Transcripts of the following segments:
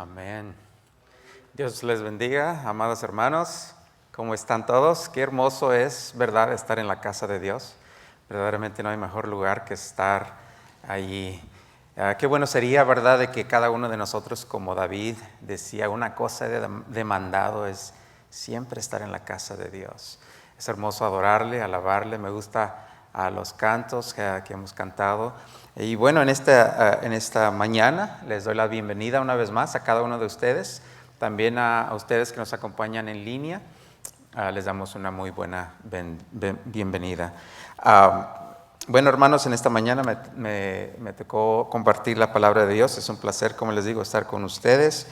Amén. Dios les bendiga, amados hermanos. ¿Cómo están todos? Qué hermoso es, ¿verdad?, estar en la casa de Dios. Verdaderamente no hay mejor lugar que estar allí. Qué bueno sería, ¿verdad?, de que cada uno de nosotros, como David decía, una cosa he demandado es siempre estar en la casa de Dios. Es hermoso adorarle, alabarle. Me gusta los cantos que hemos cantado. Y bueno, en esta mañana les doy la bienvenida una vez más a cada uno de ustedes. También a ustedes que nos acompañan en línea, les damos una muy buena bienvenida. Bueno, hermanos, en esta mañana me tocó compartir la palabra de Dios. Es un placer, como les digo, estar con ustedes.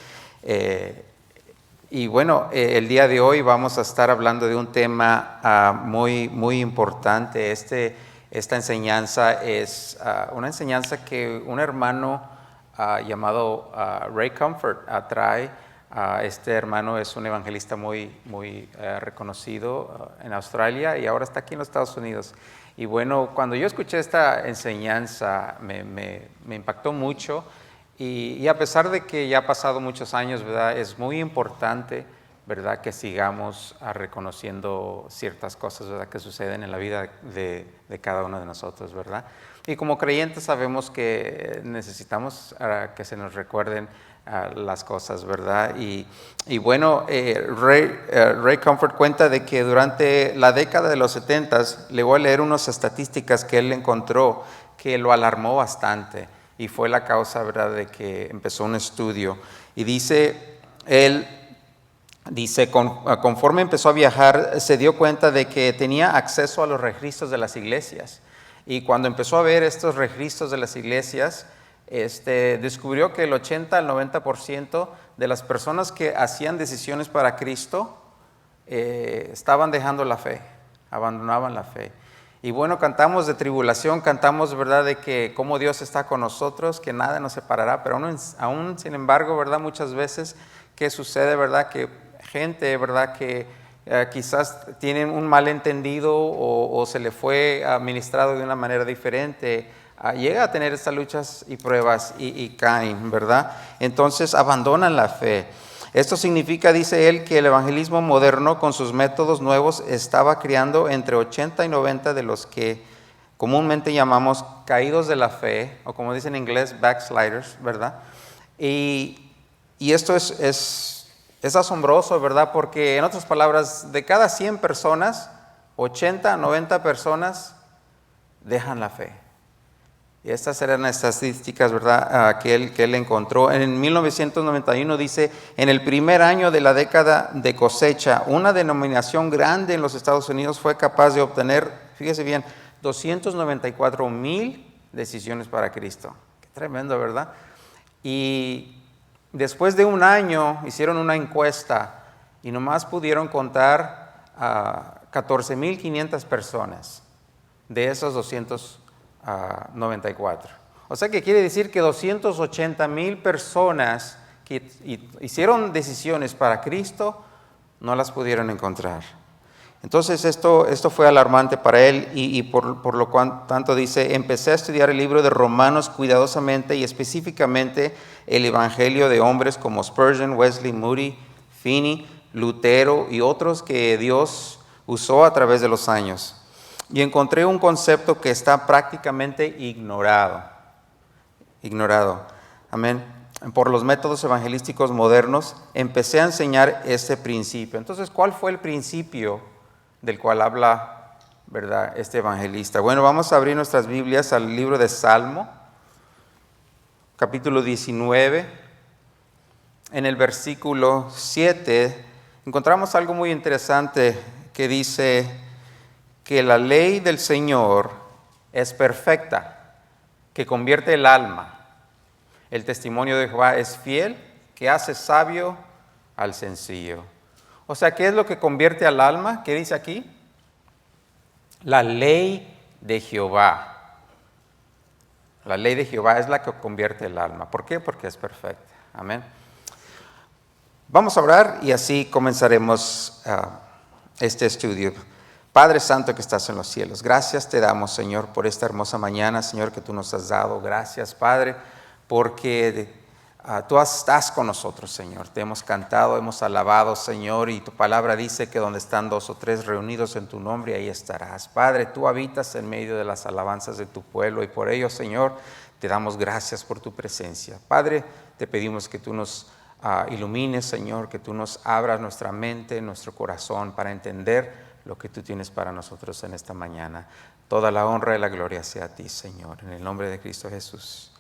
Y bueno, el día de hoy vamos a estar hablando de un tema muy importante. Esta enseñanza es una enseñanza que un hermano llamado Ray Comfort trae. Este hermano es un evangelista muy reconocido en Australia y ahora está aquí en los Estados Unidos. Y bueno, cuando yo escuché esta enseñanza me impactó mucho. Y a pesar de que ya ha pasado muchos años, ¿verdad?, es muy importante, ¿verdad?, que sigamos reconociendo ciertas cosas, ¿verdad?, que suceden en la vida de cada uno de nosotros, ¿verdad? Y como creyentes sabemos que necesitamos que se nos recuerden las cosas, ¿verdad? Y bueno, Ray Comfort cuenta de que durante la década de los 70s, le voy a leer unas estadísticas que él encontró que lo alarmó bastante. Y fue la causa, ¿verdad?, de que empezó un estudio. Y él dice, conforme empezó a viajar, se dio cuenta de que tenía acceso a los registros de las iglesias. Y cuando empezó a ver estos registros de las iglesias, descubrió que el 80 al 90% de las personas que hacían decisiones para Cristo estaban dejando la fe, abandonaban la fe. Y bueno, cantamos de tribulación, cantamos, ¿verdad?, de que cómo Dios está con nosotros, que nada nos separará, pero aún sin embargo, ¿verdad?, muchas veces, ¿qué sucede, verdad?, que gente, ¿verdad?, que quizás tienen un malentendido o se le fue administrado de una manera diferente, llega a tener estas luchas y pruebas y caen, ¿verdad? Entonces abandonan la fe. Esto significa, dice él, que el evangelismo moderno con sus métodos nuevos estaba criando entre 80 y 90 de los que comúnmente llamamos caídos de la fe, o como dicen en inglés, backsliders, ¿verdad? Y esto es asombroso, ¿verdad? Porque en otras palabras, de cada 100 personas, 80, 90 personas dejan la fe. Y estas eran las estadísticas, ¿verdad?, que él encontró. En 1991 dice, en el primer año de la década de cosecha, una denominación grande en los Estados Unidos fue capaz de obtener, fíjese bien, 294,000 decisiones para Cristo. Qué tremendo, ¿verdad? Y después de un año hicieron una encuesta y nomás pudieron contar a 14,500 personas de esos 294. O sea que quiere decir que 280,000 personas que hicieron decisiones para Cristo no las pudieron encontrar. Entonces esto fue alarmante para él y por lo tanto dice, empecé a estudiar el libro de Romanos cuidadosamente y específicamente el evangelio de hombres como Spurgeon, Wesley, Moody, Finney, Lutero y otros que Dios usó a través de los años. Y encontré un concepto que está prácticamente ignorado. Amén. Por los métodos evangelísticos modernos, empecé a enseñar este principio. Entonces, ¿cuál fue el principio del cual habla, ¿verdad?, este evangelista? Bueno, vamos a abrir nuestras Biblias al libro de Salmo, capítulo 19. En el versículo 7 encontramos algo muy interesante que dice que la ley del Señor es perfecta, que convierte el alma. El testimonio de Jehová es fiel, que hace sabio al sencillo. O sea, ¿qué es lo que convierte al alma? ¿Qué dice aquí? La ley de Jehová. La ley de Jehová es la que convierte el alma. ¿Por qué? Porque es perfecta. Amén. Vamos a orar y así comenzaremos este estudio. Padre Santo que estás en los cielos, gracias te damos, Señor, por esta hermosa mañana, Señor, que tú nos has dado. Gracias, Padre, porque Tú estás con nosotros, Señor. Te hemos cantado, hemos alabado, Señor, y tu palabra dice que donde están 2 o 3 reunidos en tu nombre, ahí estarás. Padre, tú habitas en medio de las alabanzas de tu pueblo y por ello, Señor, te damos gracias por tu presencia. Padre, te pedimos que tú nos ilumines, Señor, que tú nos abras nuestra mente, nuestro corazón para entender lo que tú tienes para nosotros en esta mañana. Toda la honra y la gloria sea a ti, Señor, en el nombre de Cristo Jesús.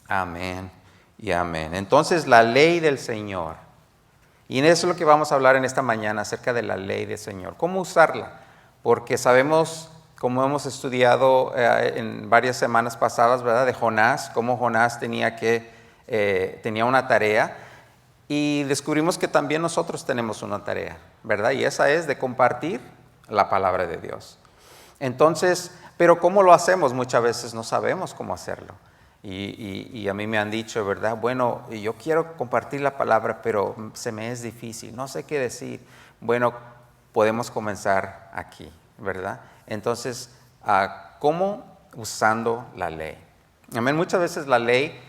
Amén y amén. Entonces, la ley del Señor. Y en eso es lo que vamos a hablar en esta mañana, acerca de la ley del Señor. ¿Cómo usarla? Porque sabemos, como hemos estudiado en varias semanas pasadas, ¿verdad? De Jonás, cómo Jonás tenía una tarea. Y descubrimos que también nosotros tenemos una tarea, ¿verdad? Y esa es de compartir la palabra de Dios. Entonces, pero ¿cómo lo hacemos? Muchas veces no sabemos cómo hacerlo. Y a mí me han dicho, ¿verdad? Bueno, yo quiero compartir la palabra, pero se me es difícil, no sé qué decir. Bueno, podemos comenzar aquí, ¿verdad? Entonces, ¿cómo? Usando la ley. Amén. Muchas veces la ley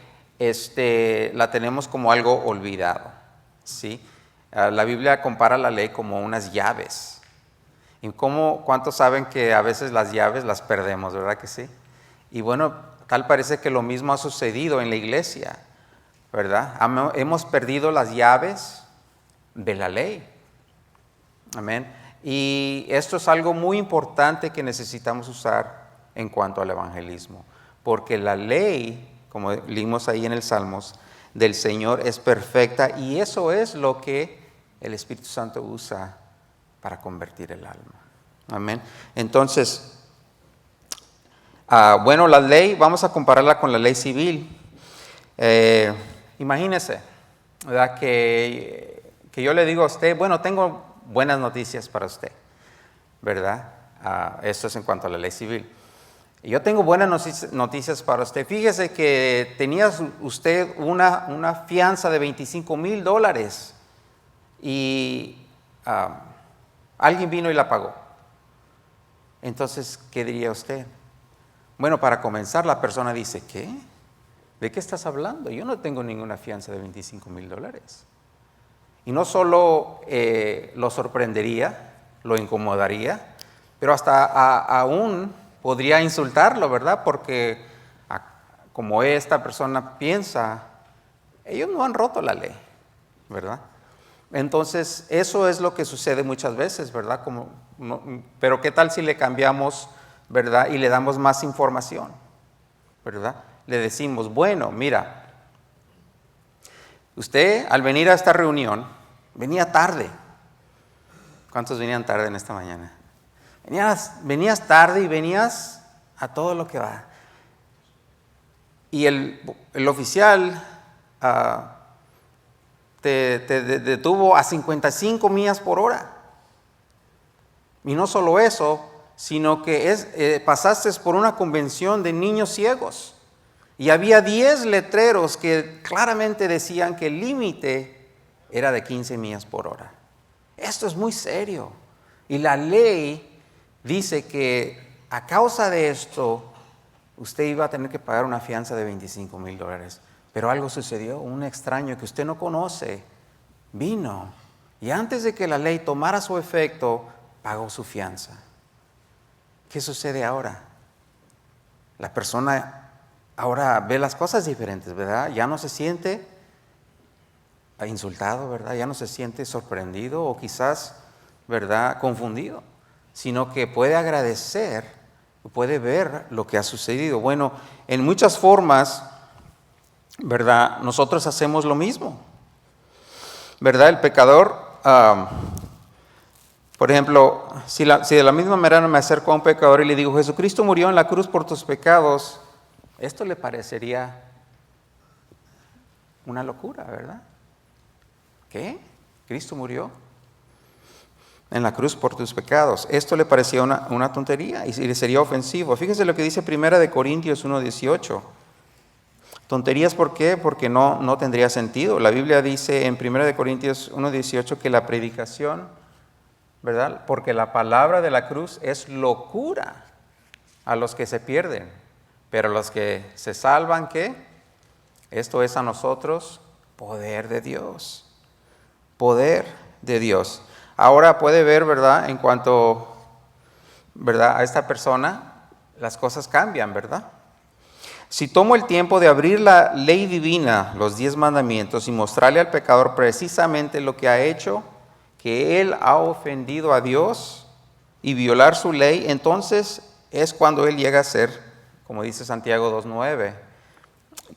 la tenemos como algo olvidado, ¿sí? La Biblia compara la ley como unas llaves. ¿Y cuántos saben que a veces las llaves las perdemos, verdad que sí? Y bueno, tal parece que lo mismo ha sucedido en la iglesia, ¿verdad? Hemos perdido las llaves de la ley. Amén. Y esto es algo muy importante que necesitamos usar en cuanto al evangelismo, porque la ley, como leímos ahí en el Salmos, del Señor es perfecta y eso es lo que el Espíritu Santo usa para convertir el alma. Amén. Entonces, bueno, la ley, vamos a compararla con la ley civil. Imagínese, ¿verdad? Que yo le digo a usted, bueno, tengo buenas noticias para usted, ¿verdad? Esto es en cuanto a la ley civil. Y yo tengo buenas noticias para usted. Fíjese que tenía usted una fianza de $25,000 y alguien vino y la pagó. Entonces, ¿qué diría usted? Bueno, para comenzar, la persona dice, ¿qué? ¿De qué estás hablando? Yo no tengo ninguna fianza de $25,000. Y no solo lo sorprendería, lo incomodaría, pero hasta aún podría insultarlo, ¿verdad? Porque como esta persona piensa, ellos no han roto la ley, ¿verdad? Entonces, eso es lo que sucede muchas veces, ¿verdad? Pero ¿qué tal si le cambiamos, ¿verdad? Y le damos más información, ¿verdad? Le decimos, bueno, mira, usted al venir a esta reunión venía tarde. ¿Cuántos venían tarde en esta mañana? Venías tarde y venías a todo lo que va. Y el oficial te detuvo a 55 millas por hora. Y no solo eso, sino que pasaste por una convención de niños ciegos. Y había 10 letreros que claramente decían que el límite era de 15 millas por hora. Esto es muy serio. Y la ley dice que a causa de esto, usted iba a tener que pagar una fianza de $25,000. Pero algo sucedió, un extraño que usted no conoce, vino. Y antes de que la ley tomara su efecto, pagó su fianza. ¿Qué sucede ahora? La persona ahora ve las cosas diferentes, ¿verdad? Ya no se siente insultado, ¿verdad? Ya no se siente sorprendido o quizás, ¿verdad?, confundido, sino que puede agradecer, puede ver lo que ha sucedido. Bueno, en muchas formas, ¿verdad?, nosotros hacemos lo mismo, ¿verdad? El pecador, por ejemplo, si de la misma manera me acerco a un pecador y le digo, Jesucristo murió en la cruz por tus pecados, esto le parecería una locura, ¿verdad? ¿Qué? ¿Cristo murió en la cruz por tus pecados? Esto le parecía una tontería y le sería ofensivo. Fíjese lo que dice 1 Corintios 1:18. Tonterías, ¿por qué? Porque no tendría sentido. La Biblia dice en 1 Corintios 1:18 que la predicación, ¿verdad? Porque la palabra de la cruz es locura a los que se pierden, pero los que se salvan, ¿qué? Esto es a nosotros Poder de Dios. Poder de Dios. Ahora puede ver, ¿verdad? En cuanto, ¿verdad?, a esta persona, las cosas cambian, ¿verdad? Si tomo el tiempo de abrir la ley divina, los 10 mandamientos, y mostrarle al pecador precisamente lo que ha hecho, que él ha ofendido a Dios y violar su ley, entonces es cuando él llega a ser, como dice Santiago 2:9,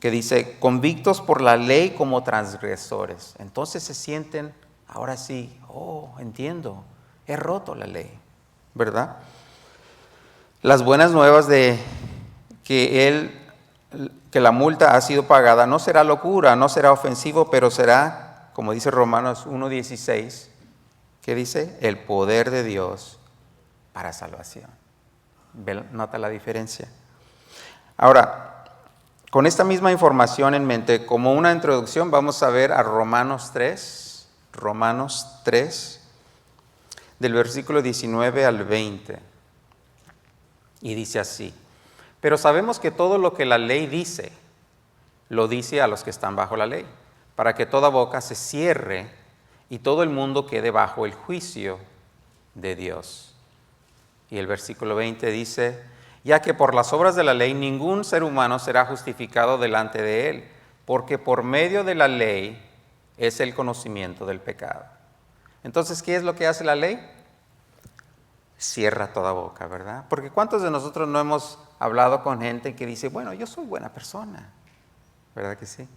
que dice, convictos por la ley como transgresores. Entonces se sienten, ahora sí, entiendo, he roto la ley, ¿verdad? Las buenas nuevas de que la multa ha sido pagada no será locura, no será ofensivo, pero será, como dice Romanos 1:16, que dice, el poder de Dios para salvación. ¿Nota la diferencia? Ahora, con esta misma información en mente, como una introducción, vamos a ver a Romanos 3, del versículo 19 al 20. Y dice así, pero sabemos que todo lo que la ley dice, lo dice a los que están bajo la ley, para que toda boca se cierre y todo el mundo quede bajo el juicio de Dios. Y el versículo 20 dice, ya que por las obras de la ley ningún ser humano será justificado delante de él, porque por medio de la ley es el conocimiento del pecado. Entonces, ¿qué es lo que hace la ley? Cierra toda boca, ¿verdad? Porque ¿cuántos de nosotros no hemos hablado con gente que dice, bueno, yo soy buena persona? ¿Verdad que sí?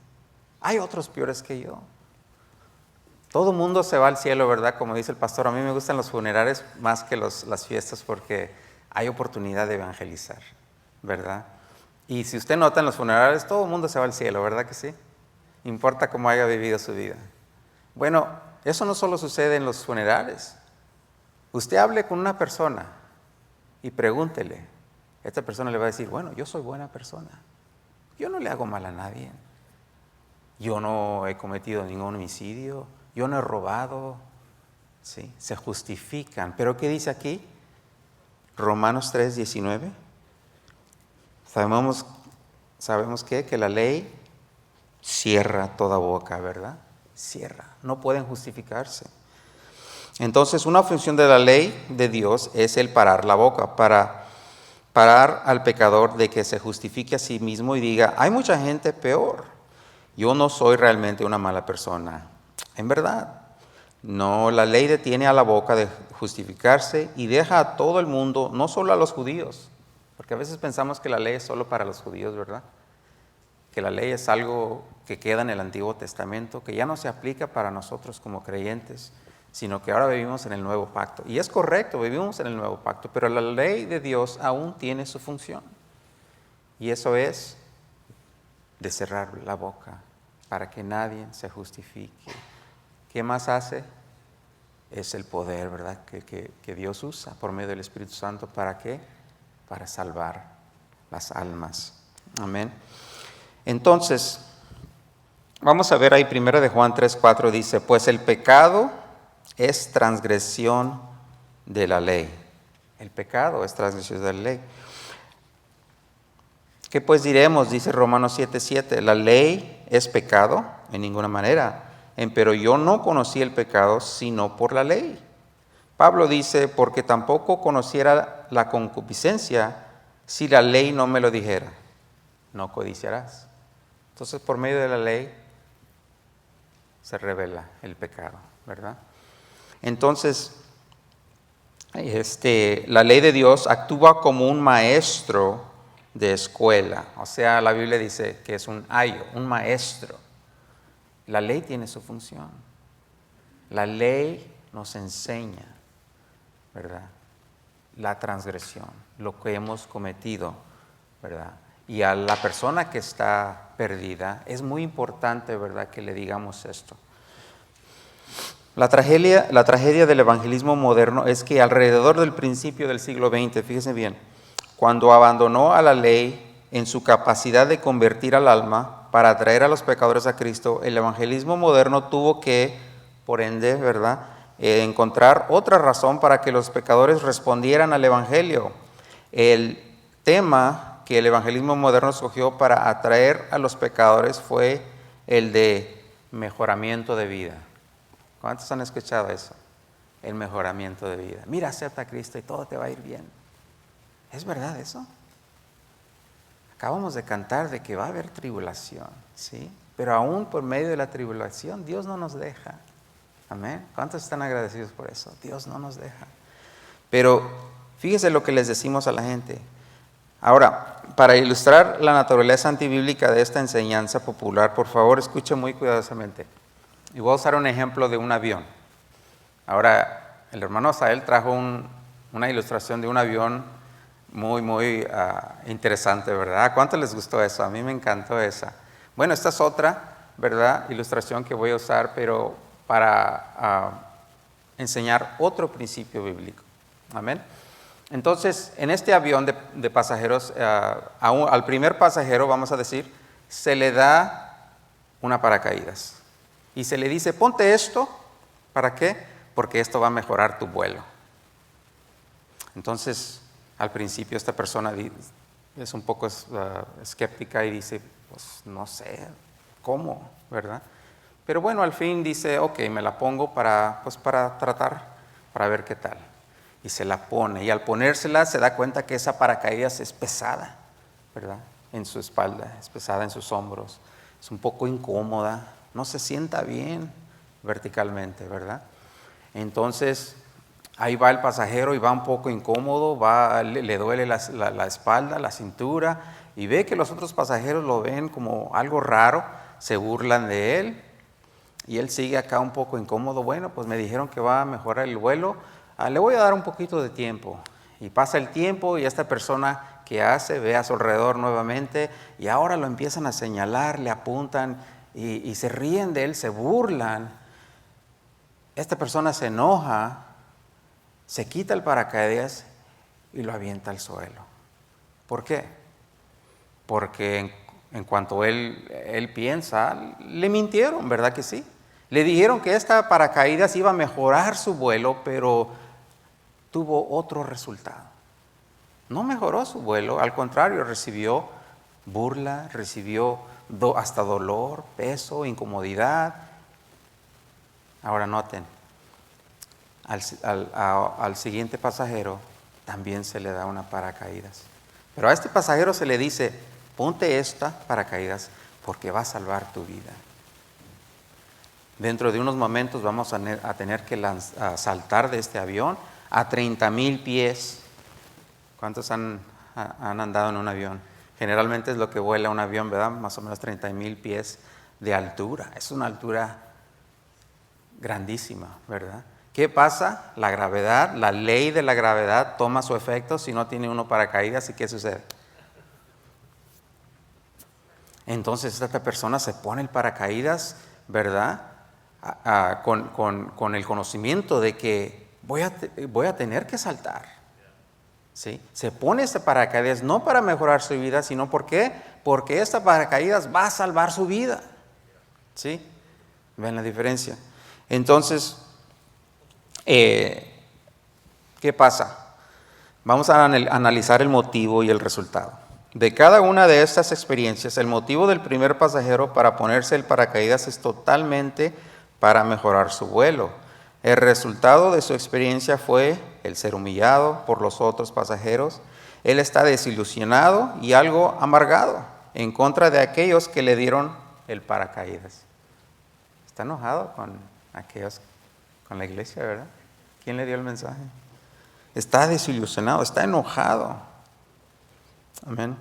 Hay otros peores que yo. Todo mundo se va al cielo, ¿verdad? Como dice el pastor, a mí me gustan los funerales más que las fiestas porque hay oportunidad de evangelizar, ¿verdad? Y si usted nota en los funerales, todo el mundo se va al cielo, ¿verdad que sí? Importa cómo haya vivido su vida. Bueno, eso no solo sucede en los funerales. Usted hable con una persona y pregúntele. Esta persona le va a decir, bueno, yo soy buena persona. Yo no le hago mal a nadie. Yo no he cometido ningún homicidio. Yo no he robado. ¿Sí? Se justifican. ¿Pero qué dice aquí? Romanos 3:19. Sabemos que la ley cierra toda boca, ¿verdad? Cierra. No pueden justificarse. Entonces, una función de la ley de Dios es el parar la boca, para parar al pecador de que se justifique a sí mismo y diga, hay mucha gente peor. Yo no soy realmente una mala persona. En verdad, no, la ley detiene a la boca de justificarse y deja a todo el mundo, no solo a los judíos, porque a veces pensamos que la ley es solo para los judíos, ¿verdad? Que la ley es algo que queda en el Antiguo Testamento, que ya no se aplica para nosotros como creyentes, sino que ahora vivimos en el nuevo pacto. Y es correcto, vivimos en el nuevo pacto, pero la ley de Dios aún tiene su función. Y eso es de cerrar la boca para que nadie se justifique. ¿Qué más hace? Es el poder, ¿verdad?, que Dios usa por medio del Espíritu Santo. ¿Para qué? Para salvar las almas. Amén. Entonces, vamos a ver ahí 1 de Juan 3:4 dice, pues el pecado es transgresión de la ley. El pecado es transgresión de la ley. ¿Qué pues diremos? Dice Romanos 7:7, ¿la ley es pecado? En ninguna manera. Pero yo no conocí el pecado sino por la ley. Pablo dice, porque tampoco conociera la concupiscencia si la ley no me lo dijera. No codiciarás. Entonces, por medio de la ley se revela el pecado, ¿verdad? Entonces, la ley de Dios actúa como un maestro de escuela. O sea, la Biblia dice que es un ayo, un maestro. La ley tiene su función. La ley nos enseña, ¿verdad?, la transgresión, lo que hemos cometido, ¿verdad? Y a la persona que está perdida es muy importante, ¿verdad?, que le digamos esto. La tragedia del evangelismo moderno es que alrededor del principio del siglo XX, fíjense bien, cuando abandonó a la ley en su capacidad de convertir al alma para atraer a los pecadores a Cristo, el evangelismo moderno tuvo que, por ende, ¿verdad?, encontrar otra razón para que los pecadores respondieran al evangelio. El tema que el evangelismo moderno escogió para atraer a los pecadores fue el de mejoramiento de vida. ¿Cuántos han escuchado eso? El mejoramiento de vida. Mira, acepta a Cristo y todo te va a ir bien. ¿Es verdad eso? Acabamos de cantar de que va a haber tribulación, ¿sí? Pero aún por medio de la tribulación, Dios no nos deja. Amén. ¿Cuántos están agradecidos por eso? Dios no nos deja. Pero fíjese lo que les decimos a la gente. Ahora, para ilustrar la naturaleza antibíblica de esta enseñanza popular, por favor, escuche muy cuidadosamente. Y voy a usar un ejemplo de un avión. Ahora, el hermano Asael trajo una ilustración de un avión muy interesante, ¿verdad? ¿Cuánto les gustó eso? A mí me encantó esa. Bueno, esta es otra, ¿verdad?, ilustración que voy a usar, pero para enseñar otro principio bíblico. Amén. Entonces, en este avión de pasajeros, al primer pasajero, vamos a decir, se le da una paracaídas. Y se le dice, ponte esto, ¿para qué? Porque esto va a mejorar tu vuelo. Entonces, al principio esta persona es un poco escéptica y dice, pues no sé, ¿cómo? ¿Verdad? Pero bueno, al fin dice, ok, me la pongo para tratar, para ver qué tal. Y se la pone, y al ponérsela se da cuenta que esa paracaídas es pesada, ¿verdad? En su espalda, es pesada en sus hombros, es un poco incómoda, no se sienta bien verticalmente, ¿verdad? Entonces, ahí va el pasajero y va un poco incómodo, le duele la espalda, la cintura, y ve que los otros pasajeros lo ven como algo raro, se burlan de él, y él sigue acá un poco incómodo. Bueno, pues me dijeron que va a mejorar el vuelo, le voy a dar un poquito de tiempo. Y pasa el tiempo y esta persona que hace, ve a su alrededor nuevamente y ahora lo empiezan a señalar, le apuntan y se ríen de él, se burlan. Esta persona se enoja, se quita el paracaídas y lo avienta al suelo. ¿Por qué? Porque en cuanto él piensa, le mintieron, ¿verdad que sí? Le dijeron que esta paracaídas iba a mejorar su vuelo, pero tuvo otro resultado. No mejoró su vuelo, al contrario, recibió burla, recibió hasta dolor, peso, incomodidad. Ahora noten, al siguiente pasajero también se le da una paracaídas. Pero a este pasajero se le dice, ponte esta paracaídas porque va a salvar tu vida. Dentro de unos momentos vamos a tener que saltar de este avión a 30,000 pies. ¿Cuántos han andado en un avión? Generalmente es lo que vuela un avión, ¿verdad? Más o menos 30,000 pies de altura. Es una altura grandísima, ¿verdad? ¿Qué pasa? La gravedad, la ley de la gravedad toma su efecto si no tiene uno paracaídas. ¿Y qué sucede? Entonces esta persona se pone el paracaídas, ¿verdad? Con el conocimiento de que voy a tener que saltar, ¿sí? Se pone este paracaídas no para mejorar su vida, sino ¿por qué? Porque este paracaídas va a salvar su vida, ¿sí? ¿Ven la diferencia? Entonces, ¿qué pasa? Vamos a analizar el motivo y el resultado. De cada una de estas experiencias, el motivo del primer pasajero para ponerse el paracaídas es totalmente para mejorar su vuelo. El resultado de su experiencia fue el ser humillado por los otros pasajeros. Él está desilusionado y algo amargado en contra de aquellos que le dieron el paracaídas. Está enojado con la iglesia, ¿verdad? ¿Quién le dio el mensaje? Está desilusionado, está enojado. Amén.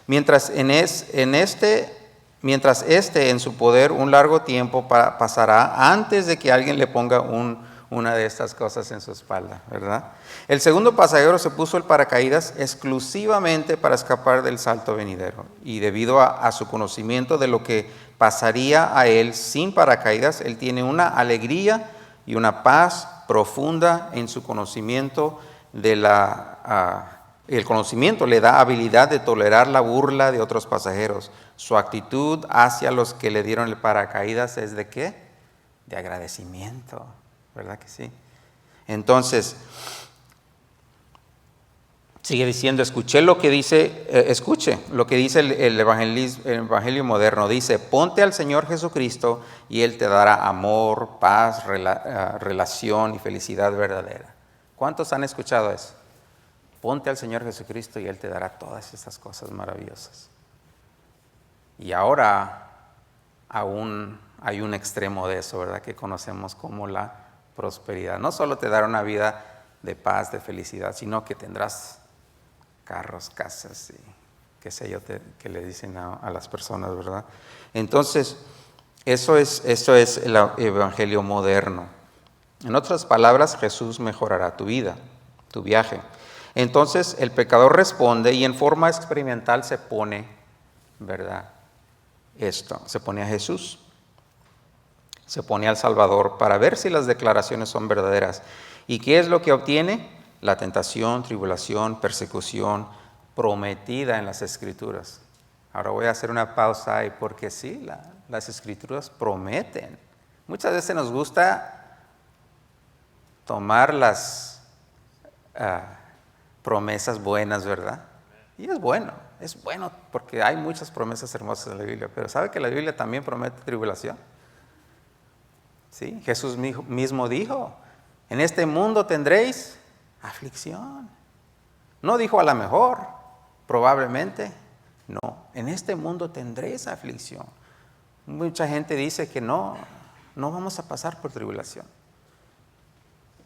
Mientras en su poder un largo tiempo pasará antes de que alguien le ponga una de estas cosas en su espalda, ¿verdad? El segundo pasajero se puso el paracaídas exclusivamente para escapar del salto venidero y debido a su conocimiento de lo que pasaría a él sin paracaídas, él tiene una alegría y una paz profunda en su conocimiento el conocimiento le da habilidad de tolerar la burla de otros pasajeros. Su actitud hacia los que le dieron el paracaídas es ¿de qué? De agradecimiento, ¿verdad que sí? Entonces, Sigue diciendo, escuche lo que dice el evangelio moderno. Dice, ponte al Señor Jesucristo y Él te dará amor, paz, relación y felicidad verdadera. ¿Cuántos han escuchado eso? Ponte al Señor Jesucristo y Él te dará todas esas cosas maravillosas. Y ahora aún hay un extremo de eso, ¿verdad? Que conocemos como la prosperidad. No solo te dará una vida de paz, de felicidad, sino que tendrás carros, casas y qué sé yo, que le dicen a las personas, ¿verdad? Entonces, eso es el evangelio moderno. En otras palabras, Jesús mejorará tu vida, tu viaje. Entonces, el pecador responde y en forma experimental se pone, ¿verdad? Se pone a Jesús, se pone al Salvador para ver si las declaraciones son verdaderas. ¿Y qué es lo que obtiene? La tentación, tribulación, persecución prometida en las Escrituras. Ahora voy a hacer una pausa ahí porque sí, las Escrituras prometen. Muchas veces nos gusta tomar las promesas buenas, ¿verdad? Y es bueno porque hay muchas promesas hermosas en la Biblia, pero ¿sabe que la Biblia también promete tribulación? ¿Sí? Jesús mismo dijo, en este mundo tendréis aflicción. No dijo a lo mejor, probablemente, no, en este mundo tendréis aflicción. Mucha gente dice que no vamos a pasar por tribulación.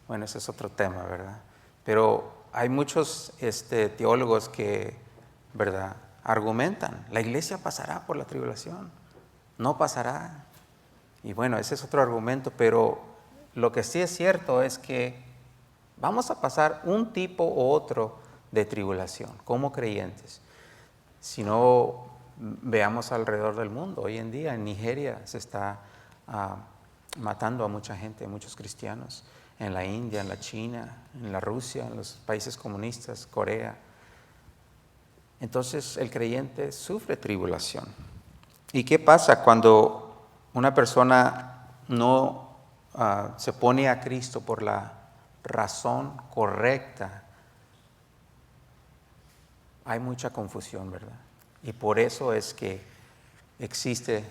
Bueno, ese es otro tema, ¿verdad? Pero hay muchos teólogos que, ¿verdad?, argumentan, la iglesia pasará por la tribulación, no pasará. Y bueno, ese es otro argumento, pero lo que sí es cierto es que vamos a pasar un tipo u otro de tribulación como creyentes. Si no, veamos alrededor del mundo. Hoy en día en Nigeria se está matando a mucha gente, a muchos cristianos. En la India, en la China, en la Rusia, en los países comunistas, Corea. Entonces el creyente sufre tribulación. ¿Y qué pasa cuando una persona no se pone a Cristo por la razón correcta? Hay mucha confusión, ¿verdad? Y por eso es que existe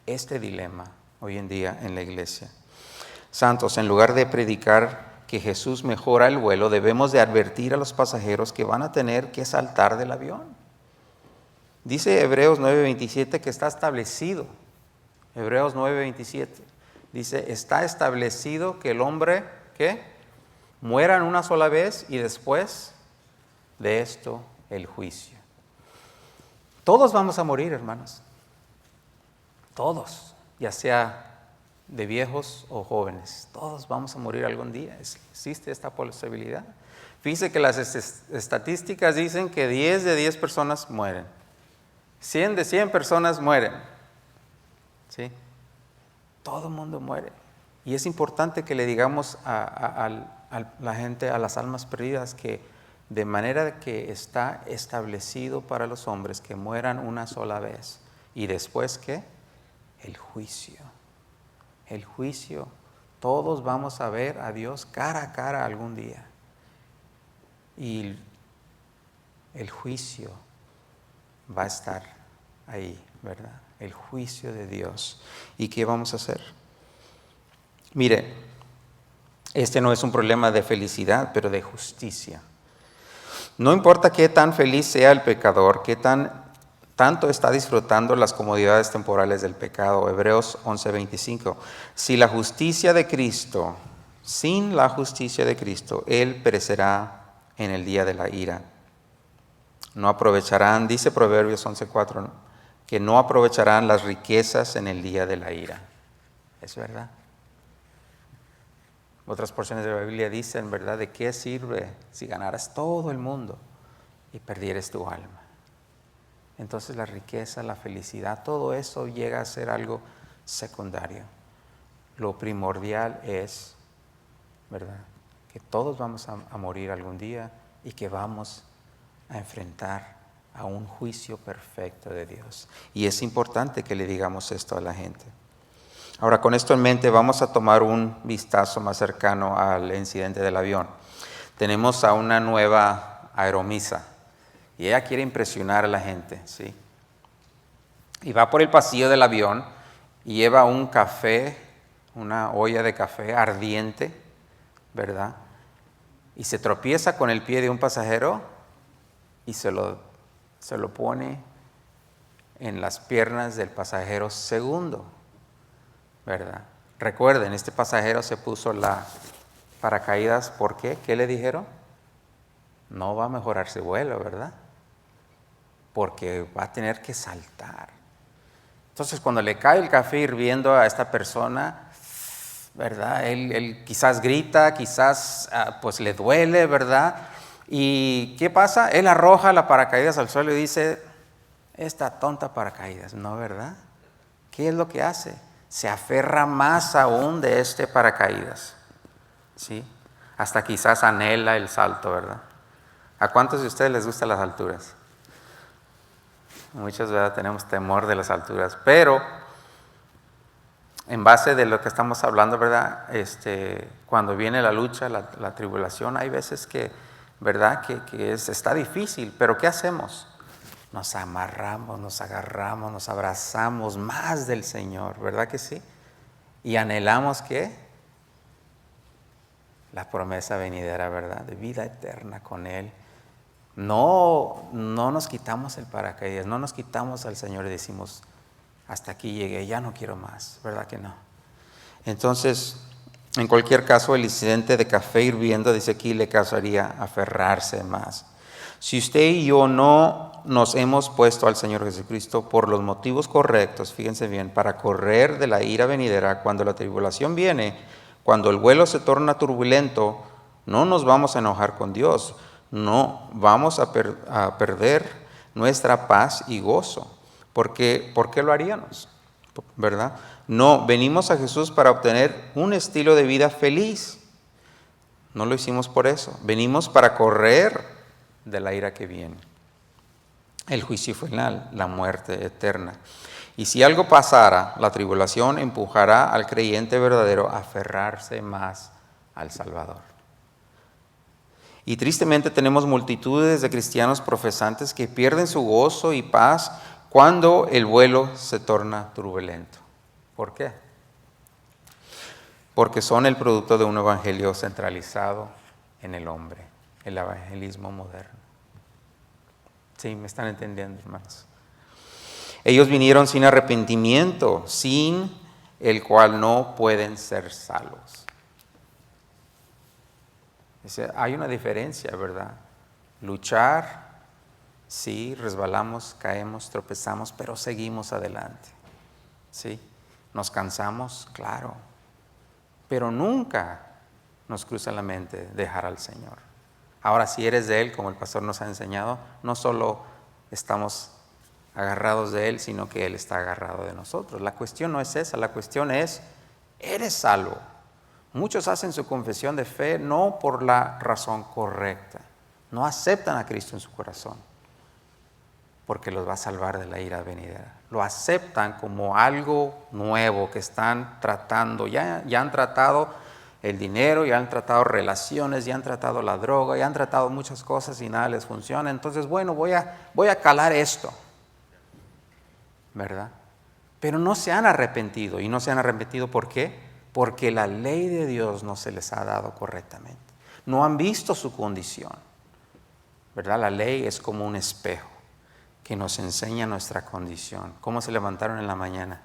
este dilema hoy en día en la iglesia. Santos, en lugar de predicar que Jesús mejora el vuelo, debemos de advertir a los pasajeros que van a tener que saltar del avión. Dice Hebreos 9:27 que está establecido. Hebreos 9:27 dice, está establecido que el hombre, ¿qué?, muera en una sola vez y después de esto el juicio. Todos vamos a morir, hermanos. Todos, ya sea de viejos o jóvenes, todos vamos a morir algún día. Existe esta posibilidad. Fíjese que las estadísticas dicen que 10 de 10 personas mueren. 100 de 100 personas mueren. ¿Sí? Todo el mundo muere. Y es importante que le digamos a la gente, a las almas perdidas, que de manera que está establecido para los hombres que mueran una sola vez. ¿Y después qué? El juicio. El juicio. Todos vamos a ver a Dios cara a cara algún día. Y el juicio va a estar ahí, ¿verdad? El juicio de Dios. ¿Y qué vamos a hacer? Mire, este no es un problema de felicidad, pero de justicia. No importa qué tan feliz sea el pecador, qué tanto está disfrutando las comodidades temporales del pecado. Hebreos 11:25. Sin la justicia de Cristo, Él perecerá en el día de la ira. No aprovecharán, dice Proverbios 11:4, que no aprovecharán las riquezas en el día de la ira. Es verdad. Otras porciones de la Biblia dicen, ¿verdad?, ¿de qué sirve si ganaras todo el mundo y perdieres tu alma? Entonces la riqueza, la felicidad, todo eso llega a ser algo secundario. Lo primordial es, ¿verdad?, que todos vamos a morir algún día y que vamos a enfrentar a un juicio perfecto de Dios. Y es importante que le digamos esto a la gente. Ahora, con esto en mente, vamos a tomar un vistazo más cercano al incidente del avión. tenemos a una nueva aeromisa y ella quiere impresionar a la gente, ¿sí? Y va por el pasillo del avión y lleva un café, una olla de café ardiente, ¿verdad? Y se tropieza con el pie de un pasajero y se lo pone en las piernas del pasajero segundo, ¿verdad? Recuerden, este pasajero se puso la paracaídas, ¿por qué? ¿Qué le dijeron? No va a mejorar su vuelo, ¿verdad? Porque va a tener que saltar. Entonces, cuando le cae el café hirviendo a esta persona, ¿verdad? Él quizás grita, quizás pues le duele, ¿verdad? ¿Y qué pasa? Él arroja la paracaídas al suelo y dice, esta tonta paracaídas, ¿no, verdad? ¿Qué es lo que hace? Se aferra más aún de este paracaídas, ¿sí? Hasta quizás anhela el salto, ¿verdad? ¿A cuántos de ustedes les gustan las alturas? Muchos, ¿verdad? Tenemos temor de las alturas, pero en base de lo que estamos hablando, ¿verdad? Cuando viene la lucha, la tribulación, hay veces que, ¿verdad? Que está difícil, pero ¿qué hacemos? Nos amarramos, nos agarramos, nos abrazamos más del Señor, ¿verdad que sí? Y anhelamos ¿qué? La promesa venidera, ¿verdad? De vida eterna con Él. No nos quitamos el paracaídas, no nos quitamos al Señor y decimos, hasta aquí llegué, ya no quiero más, ¿verdad que no? Entonces, en cualquier caso, el incidente de café hirviendo, dice aquí, le causaría aferrarse más. Si usted y yo no nos hemos puesto al Señor Jesucristo por los motivos correctos, fíjense bien, para correr de la ira venidera, cuando la tribulación viene, cuando el vuelo se torna turbulento, no nos vamos a enojar con Dios, no vamos a perder nuestra paz y gozo. ¿Por qué lo haríamos? ¿Verdad? No, venimos a Jesús para obtener un estilo de vida feliz. No lo hicimos por eso. Venimos para correr de la ira que viene. El juicio final, la muerte eterna. Y si algo pasara, la tribulación empujará al creyente verdadero a aferrarse más al Salvador. Y tristemente tenemos multitudes de cristianos profesantes que pierden su gozo y paz cuando el vuelo se torna turbulento. ¿Por qué? Porque son el producto de un evangelio centralizado en el hombre, el evangelismo moderno. ¿Sí? ¿Me están entendiendo, hermanos? Ellos vinieron sin arrepentimiento, sin el cual no pueden ser salvos. Hay una diferencia, ¿verdad? Luchar, sí, resbalamos, caemos, tropezamos, pero seguimos adelante. ¿Sí? Nos cansamos, claro, pero nunca nos cruza la mente dejar al Señor. Ahora, si eres de Él, como el pastor nos ha enseñado, no solo estamos agarrados de Él, sino que Él está agarrado de nosotros. La cuestión no es esa, la cuestión es, ¿eres salvo? Muchos hacen su confesión de fe no por la razón correcta. No aceptan a Cristo en su corazón, porque los va a salvar de la ira venidera. Lo aceptan como algo nuevo que están tratando. Ya han tratado el dinero, ya han tratado relaciones, ya han tratado la droga, ya han tratado muchas cosas y nada les funciona. Entonces, bueno, voy a calar esto, ¿verdad? Pero no se han arrepentido. ¿Y no se han arrepentido por qué? Porque la ley de Dios no se les ha dado correctamente. No han visto su condición, ¿verdad? La ley es como un espejo que nos enseña nuestra condición. ¿Cómo se levantaron en la mañana?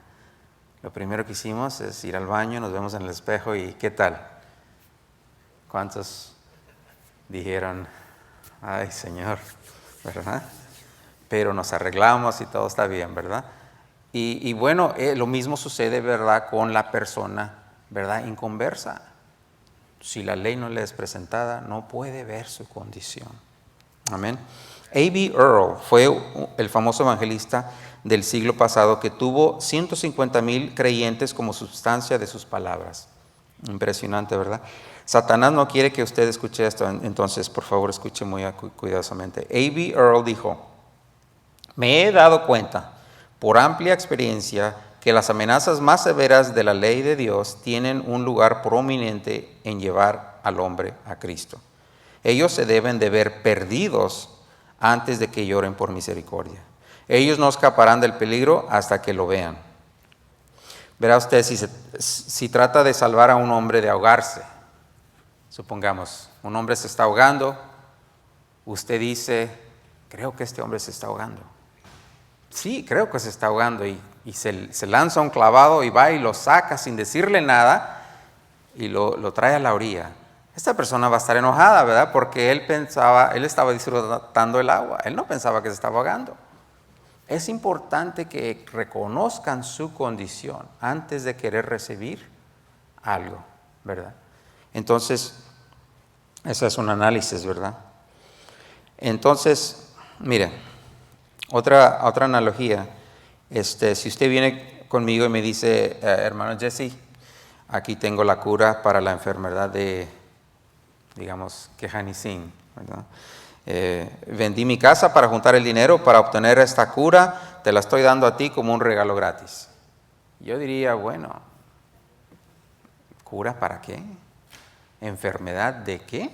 Lo primero que hicimos es ir al baño, nos vemos en el espejo y ¿qué tal? ¿Cuántos dijeron, ay Señor, ¿verdad? Pero nos arreglamos y todo está bien, ¿verdad? Y bueno, lo mismo sucede, ¿verdad? Con la persona, ¿verdad? Inconversa. Si la ley no le es presentada, no puede ver su condición. Amén. A.B. Earl fue el famoso evangelista del siglo pasado que tuvo 150,000 creyentes como sustancia de sus palabras. Impresionante, ¿verdad? Satanás no quiere que usted escuche esto, entonces por favor escuche muy cuidadosamente. A.B. Earl dijo, me he dado cuenta por amplia experiencia que las amenazas más severas de la ley de Dios tienen un lugar prominente en llevar al hombre a Cristo. ellos se deben de ver perdidos antes de que lloren por misericordia. Ellos no escaparán del peligro hasta que lo vean. Verá usted, si trata de salvar a un hombre de ahogarse, supongamos, un hombre se está ahogando, usted dice, creo que este hombre se está ahogando. Sí, creo que se está ahogando, y se lanza un clavado y va y lo saca sin decirle nada y lo trae a la orilla. Esta persona va a estar enojada, ¿verdad? Porque él estaba disfrutando el agua, él no pensaba que se estaba ahogando. Es importante que reconozcan su condición antes de querer recibir algo, ¿verdad? Entonces, ese es un análisis, ¿verdad? Entonces, mire, otra analogía. Si usted viene conmigo y me dice, hermano Jesse, aquí tengo la cura para la enfermedad de, digamos, Quejanicín, ¿verdad? Vendí mi casa para juntar el dinero para obtener esta cura, te la estoy dando a ti como un regalo gratis. Yo diría, bueno, ¿cura para qué? ¿Enfermedad de qué?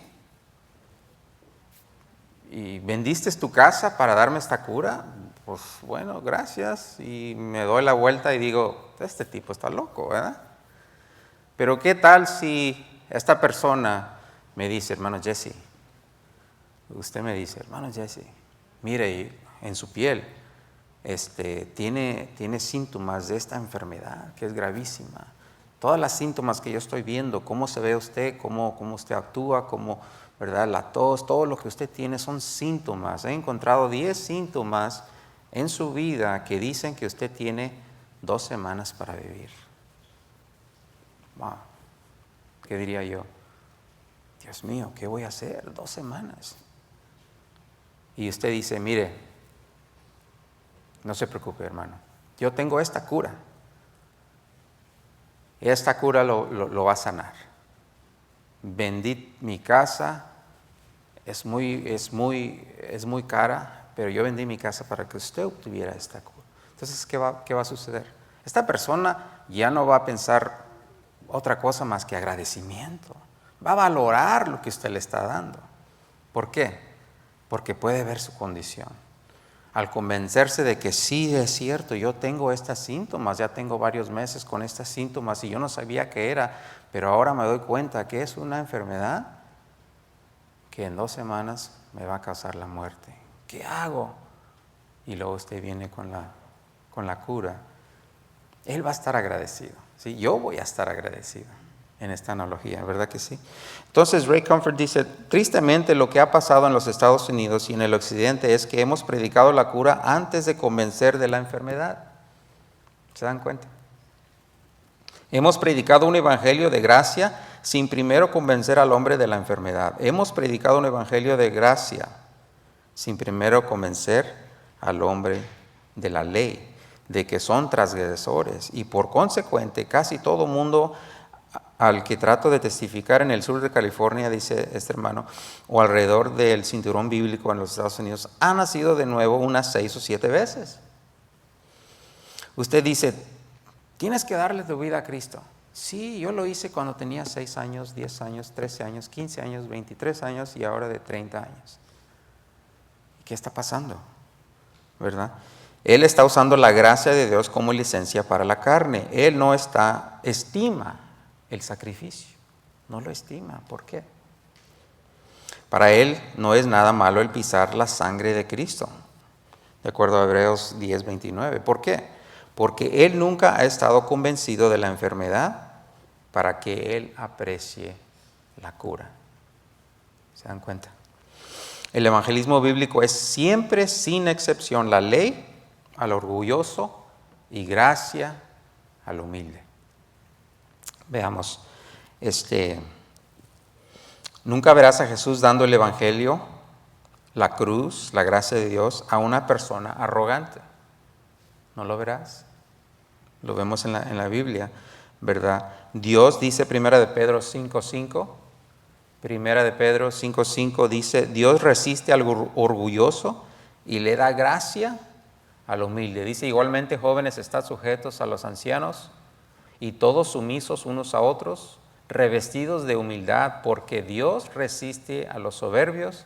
¿Y vendiste tu casa para darme esta cura? Pues bueno, gracias. Y me doy la vuelta y digo, este tipo está loco, ¿verdad? Pero ¿qué tal si esta persona me dice, hermano Jesse, usted me dice, hermano Jesse, mire, en su piel tiene síntomas de esta enfermedad que es gravísima. Todas las síntomas que yo estoy viendo, cómo se ve usted, cómo usted actúa, ¿verdad? La tos, todo lo que usted tiene son síntomas. He encontrado 10 síntomas en su vida que dicen que usted tiene 2 semanas para vivir. Wow. ¿Qué diría yo? Dios mío, ¿qué voy a hacer? 2 semanas. Y usted dice, mire, no se preocupe, hermano, yo tengo esta cura. Esta cura lo va a sanar. Vendí mi casa, es muy cara, pero yo vendí mi casa para que usted obtuviera esta cura. Entonces, ¿qué va a suceder? Esta persona ya no va a pensar otra cosa más que agradecimiento. Va a valorar lo que usted le está dando. ¿Por qué? Porque puede ver su condición. Al convencerse de que sí es cierto, yo tengo estos síntomas, ya tengo varios meses con estos síntomas y yo no sabía qué era, pero ahora me doy cuenta que es una enfermedad que en 2 semanas me va a causar la muerte. ¿Qué hago? Y luego usted viene con la cura. Él va a estar agradecido, ¿sí? Yo voy a estar agradecido en esta analogía, ¿verdad que sí? Entonces Ray Comfort dice, tristemente lo que ha pasado en los Estados Unidos y en el occidente es que hemos predicado la cura antes de convencer de la enfermedad. ¿Se dan cuenta? Hemos predicado un evangelio de gracia sin primero convencer al hombre de la enfermedad. Hemos predicado un evangelio de gracia sin primero convencer al hombre de la ley, de que son transgresores. Y por consecuente, casi todo mundo al que trato de testificar en el sur de California, dice este hermano, o alrededor del cinturón bíblico en los Estados Unidos, ha nacido de nuevo unas 6 o 7 veces. Usted dice, tienes que darle tu vida a Cristo. Sí, yo lo hice cuando tenía 6 años, 10 años, 13 años, 15 años, 23 años y ahora de 30 años. ¿Qué está pasando? ¿Verdad? Él está usando la gracia de Dios como licencia para la carne. Él no estima el sacrificio. No lo estima. ¿Por qué? Para él no es nada malo el pisar la sangre de Cristo. De acuerdo a Hebreos 10:29. ¿Por qué? Porque él nunca ha estado convencido de la enfermedad para que él aprecie la cura. ¿Se dan cuenta? El evangelismo bíblico es siempre, sin excepción, la ley al orgulloso y gracia al humilde. Veamos, nunca verás a Jesús dando el evangelio, la cruz, la gracia de Dios a una persona arrogante. ¿No lo verás? Lo vemos en la Biblia, ¿verdad? Dios dice, Primera de Pedro 5:5, Primera de Pedro 5:5 dice, Dios resiste al orgulloso y le da gracia al humilde. Dice, igualmente, jóvenes, estad sujetos a los ancianos y todos sumisos unos a otros, revestidos de humildad, porque Dios resiste a los soberbios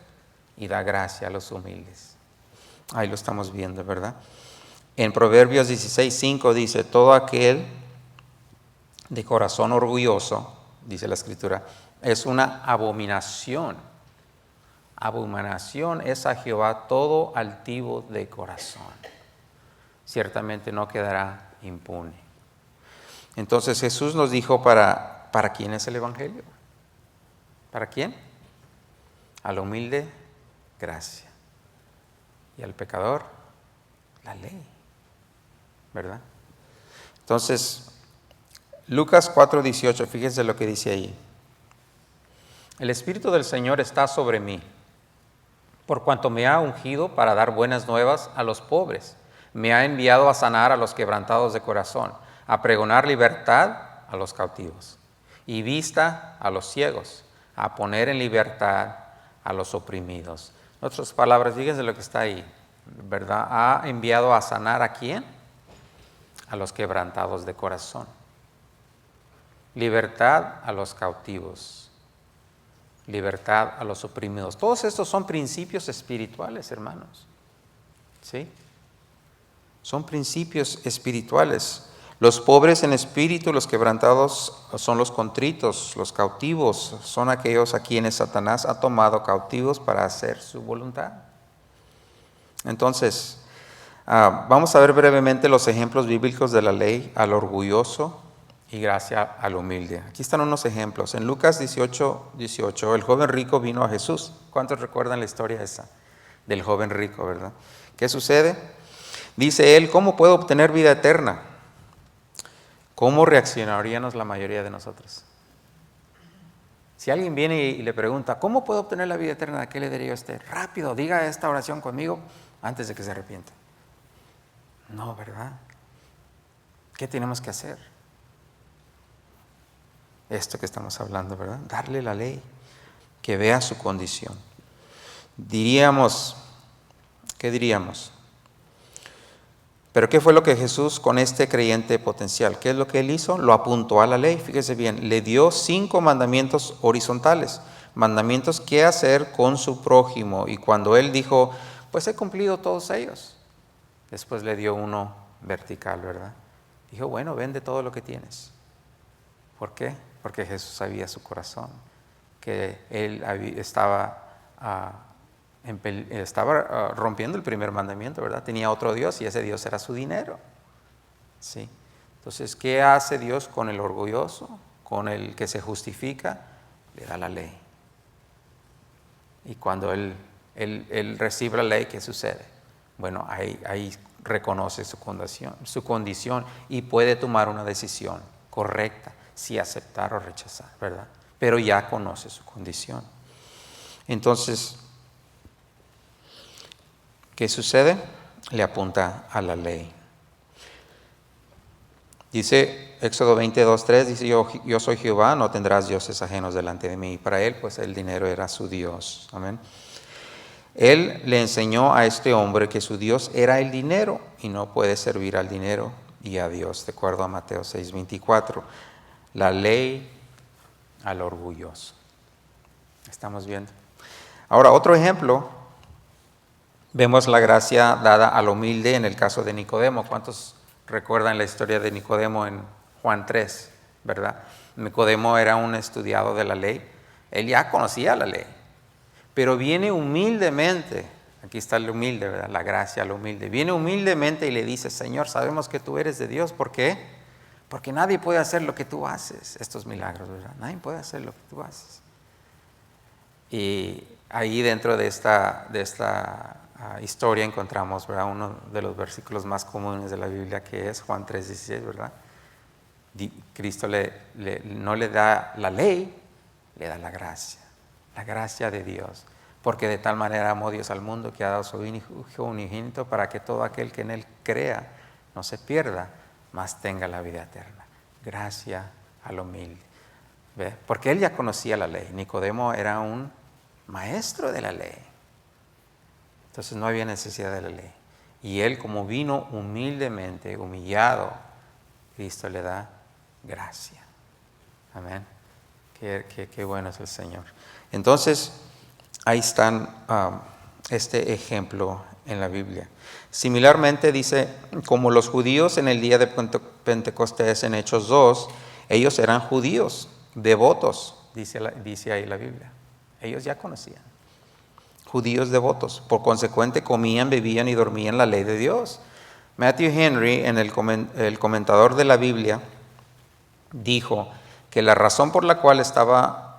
y da gracia a los humildes. Ahí lo estamos viendo, ¿verdad? En Proverbios 16:5 dice, todo aquel de corazón orgulloso, dice la Escritura, es una abominación. Abominación es a Jehová todo altivo de corazón. Ciertamente no quedará impune. Entonces Jesús nos dijo ¿para quién es el Evangelio? ¿Para quién? Al humilde, gracia. Y al pecador, la ley. ¿Verdad? Entonces, Lucas 4:18, fíjense lo que dice ahí. El Espíritu del Señor está sobre mí, por cuanto me ha ungido para dar buenas nuevas a los pobres. Me ha enviado a sanar a los quebrantados de corazón, a pregonar libertad a los cautivos y vista a los ciegos, a poner en libertad a los oprimidos. En otras palabras, fíjense lo que está ahí, ¿verdad? Ha enviado a sanar ¿a quién? A los quebrantados de corazón. Libertad a los cautivos. Libertad a los oprimidos. Todos estos son principios espirituales, hermanos. ¿Sí? Son principios espirituales. Los pobres en espíritu, los quebrantados son los contritos, los cautivos son aquellos a quienes Satanás ha tomado cautivos para hacer su voluntad. Entonces, vamos a ver brevemente los ejemplos bíblicos de la ley al orgulloso y gracia al humilde. Aquí están unos ejemplos. En Lucas 18:18, el joven rico vino a Jesús. ¿Cuántos recuerdan la historia esa del joven rico, verdad? ¿Qué sucede? Dice él, ¿cómo puedo obtener vida eterna? ¿Cómo reaccionaríamos la mayoría de nosotros? Si alguien viene y le pregunta, ¿cómo puedo obtener la vida eterna? ¿Qué le diría a usted? Rápido, diga esta oración conmigo antes de que se arrepienta. No, ¿verdad? ¿Qué tenemos que hacer? Esto que estamos hablando, ¿verdad? Darle la ley, que vea su condición. ¿Qué diríamos? Pero ¿qué fue lo que Jesús con este creyente potencial? ¿Qué es lo que él hizo? Lo apuntó a la ley, fíjese bien, le dio 5 mandamientos horizontales, mandamientos que hacer con su prójimo. Y cuando él dijo, pues he cumplido todos ellos, después le dio uno vertical, ¿verdad? Dijo, bueno, vende todo lo que tienes. ¿Por qué? Porque Jesús sabía su corazón, que él estaba rompiendo el primer mandamiento, ¿verdad? Tenía otro Dios y ese Dios era su dinero. ¿Sí? Entonces, ¿qué hace Dios con el orgulloso? Con el que se justifica, le da la ley. Y cuando él recibe la ley, ¿qué sucede? Bueno, ahí reconoce su condición y puede tomar una decisión correcta, si aceptar o rechazar, ¿verdad? Pero ya conoce su condición. Entonces, ¿qué sucede? Le apunta a la ley. Dice Éxodo 22:3, dice, yo soy Jehová, no tendrás dioses ajenos delante de mí. Y para él, pues el dinero era su Dios. Amén. Él le enseñó a este hombre que su Dios era el dinero y no puede servir al dinero y a Dios, de acuerdo a Mateo 6:24. La ley al orgulloso. ¿Estamos viendo? Ahora, otro ejemplo. Vemos la gracia dada al humilde en el caso de Nicodemo. ¿Cuántos recuerdan la historia de Nicodemo en Juan 3? ¿Verdad? Nicodemo era un estudiado de la ley. Él ya conocía la ley. Pero viene humildemente. Aquí está el humilde, ¿verdad? La gracia al humilde. Viene humildemente y le dice, Señor, sabemos que tú eres de Dios. ¿Por qué? Porque nadie puede hacer lo que tú haces. Estos milagros, ¿verdad? Nadie puede hacer lo que tú haces. Y ahí dentro de esta historia encontramos, ¿verdad?, uno de los versículos más comunes de la Biblia, que es Juan 3:16, ¿verdad? Cristo no le da la ley, le da la gracia de Dios. Porque de tal manera amó Dios al mundo que ha dado su Hijo unigénito para que todo aquel que en él crea no se pierda, mas tenga la vida eterna. Gracia al humilde. ¿Ve? Porque él ya conocía la ley. Nicodemo era un maestro de la ley. Entonces no había necesidad de la ley. Y él, como vino humildemente, humillado, Cristo le da gracia. Amén. Qué bueno es el Señor. Entonces, ahí están este ejemplo en la Biblia. Similarmente dice, como los judíos en el día de Pentecostés en Hechos 2, ellos eran judíos, devotos, dice ahí la Biblia. Ellos ya conocían. Judíos devotos. Por consecuente, comían, bebían y dormían la ley de Dios. Matthew Henry, en el comentador de la Biblia, dijo que la razón por la cual estaban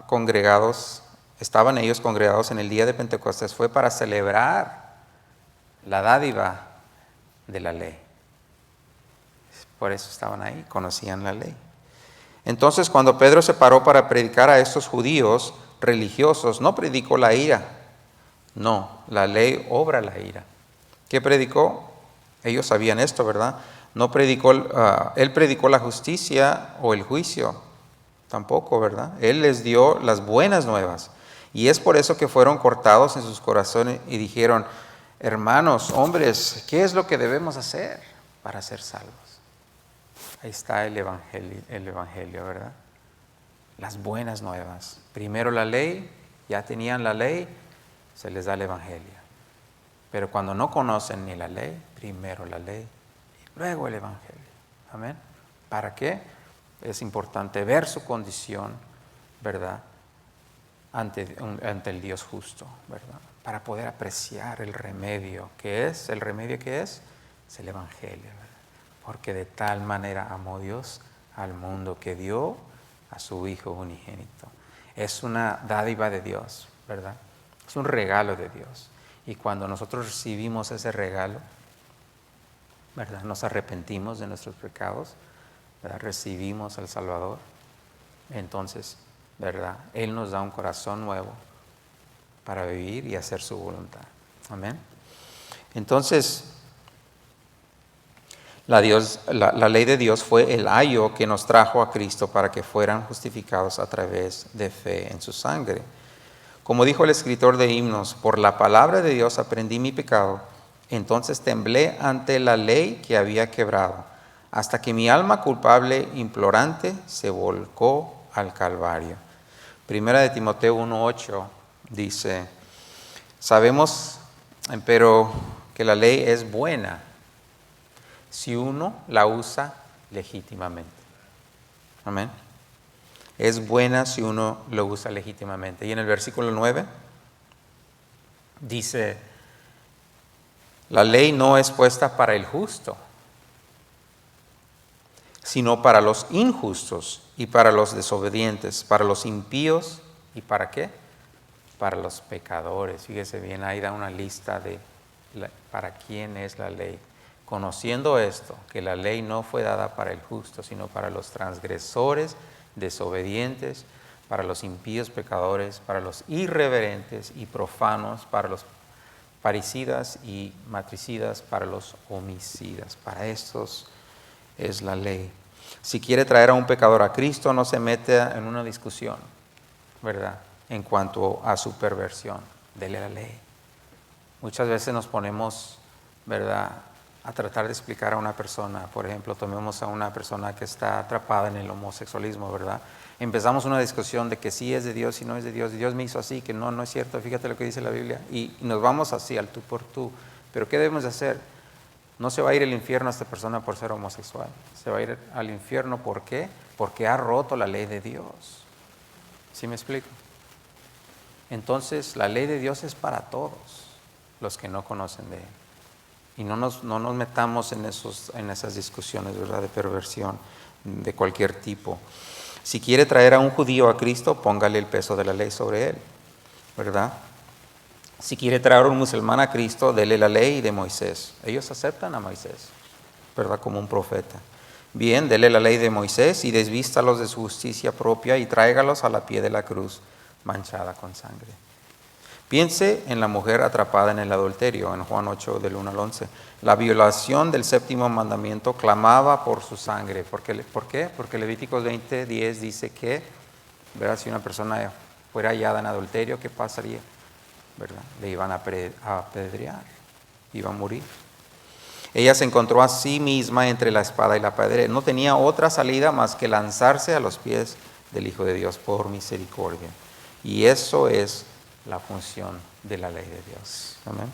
ellos congregados en el día de Pentecostés fue para celebrar la dádiva de la ley. Por eso estaban ahí, conocían la ley. Entonces, cuando Pedro se paró para predicar a estos judíos religiosos, no predicó la ira. No, la ley obra la ira. ¿Qué predicó? Ellos sabían esto, ¿verdad? No predicó, él predicó la justicia o el juicio. Tampoco, ¿verdad? Él les dio las buenas nuevas. Y es por eso que fueron cortados en sus corazones y dijeron, hermanos, hombres, ¿qué es lo que debemos hacer para ser salvos? Ahí está el evangelio, ¿verdad? Las buenas nuevas. Primero la ley, ya tenían la ley, se les da el evangelio. Pero cuando no conocen ni la ley, primero la ley y luego el evangelio. Amén. ¿Para qué? Es importante ver su condición, ¿verdad? Ante el Dios justo, ¿verdad? Para poder apreciar el remedio que es. ¿El remedio que es? Es el evangelio, ¿verdad? Porque de tal manera amó Dios al mundo que dio a su Hijo unigénito. Es una dádiva de Dios, ¿verdad? Es un regalo de Dios. Y cuando nosotros recibimos ese regalo, ¿verdad? Nos arrepentimos de nuestros pecados, ¿verdad? Recibimos al Salvador. Entonces, ¿verdad? Él nos da un corazón nuevo para vivir y hacer su voluntad. Amén. Entonces, la ley de Dios fue el ayo que nos trajo a Cristo para que fueran justificados a través de fe en su sangre. Como dijo el escritor de himnos, por la palabra de Dios aprendí mi pecado, entonces temblé ante la ley que había quebrado, hasta que mi alma culpable implorante se volcó al Calvario. Primera de Timoteo 1:8 dice, sabemos, pero que la ley es buena si uno la usa legítimamente. Amén. Es buena si uno lo usa legítimamente. Y en el versículo 9 dice, la ley no es puesta para el justo, sino para los injustos y para los desobedientes, para los impíos y ¿para qué? Para los pecadores. Fíjese bien, ahí da una lista de para quién es la ley. Conociendo esto, que la ley no fue dada para el justo, sino para los transgresores, desobedientes, para los impíos pecadores, para los irreverentes y profanos, para los parricidas y matricidas, para los homicidas. Para estos es la ley. Si quiere traer a un pecador a Cristo, no se mete en una discusión, ¿verdad? En cuanto a su perversión, dele la ley. Muchas veces nos ponemos, ¿verdad?, a tratar de explicar a una persona. Por ejemplo, tomemos a una persona que está atrapada en el homosexualismo, ¿verdad? Empezamos una discusión de que sí es de Dios y no es de Dios. Dios me hizo así, que no es cierto. Fíjate lo que dice la Biblia. Y nos vamos así, al tú por tú. Pero ¿qué debemos de hacer? No se va a ir al infierno esta persona por ser homosexual. Se va a ir al infierno, ¿por qué? Porque ha roto la ley de Dios. ¿Sí me explico? Entonces, la ley de Dios es para todos los que no conocen de Él. Y no nos metamos en esas discusiones, ¿verdad?, de perversión de cualquier tipo. Si quiere traer a un judío a Cristo, póngale el peso de la ley sobre él, ¿verdad? Si quiere traer a un musulmán a Cristo, dele la ley de Moisés. Ellos aceptan a Moisés, ¿verdad?, como un profeta. Bien, dele la ley de Moisés y desvístalos de su justicia propia y tráigalos a la pie de la cruz manchada con sangre. Piense en la mujer atrapada en el adulterio, en Juan 8, del 1 al 11. La violación del séptimo mandamiento clamaba por su sangre. ¿Por qué? Porque Levíticos 20, 10 dice que, ¿verdad?, si una persona fuera hallada en adulterio, ¿qué pasaría? ¿Verdad? Le iban a apedrear, iba a morir. Ella se encontró a sí misma entre la espada y la pared. No tenía otra salida más que lanzarse a los pies del Hijo de Dios por misericordia. Y eso es la función de la ley de Dios. Amén.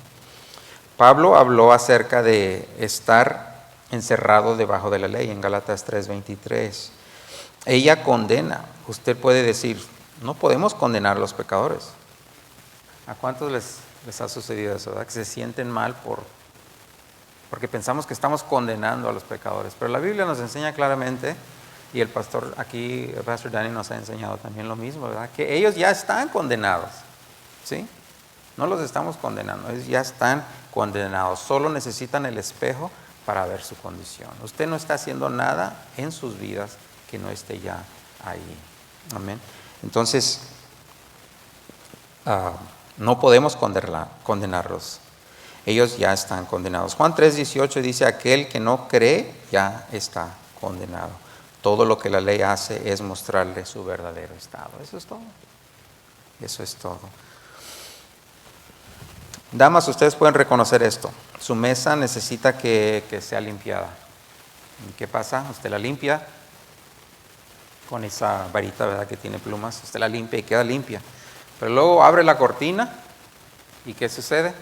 Pablo habló acerca de estar encerrado debajo de la ley en Gálatas 3:23. Ella condena. Usted puede decir, no podemos condenar a los pecadores. ¿A cuántos les ha sucedido eso, verdad? Que se sienten mal porque pensamos que estamos condenando a los pecadores. Pero la Biblia nos enseña claramente, y el pastor Danny nos ha enseñado también lo mismo, ¿verdad? Que ellos ya están condenados, ¿sí? No los estamos condenando, ellos ya están condenados. Solo necesitan el espejo para ver su condición. Usted no está haciendo nada en sus vidas que no esté ya ahí. Amén. Entonces, no podemos condenarlos. Ellos ya están condenados. Juan 3:18 dice, aquel que no cree ya está condenado. Todo lo que la ley hace es mostrarle su verdadero estado. Eso es todo. Eso es todo. Damas, ustedes pueden reconocer esto. Su mesa necesita que sea limpiada. ¿Y qué pasa? Usted la limpia con esa varita, ¿verdad?, que tiene plumas. Usted la limpia y queda limpia. Pero luego abre la cortina y ¿qué sucede?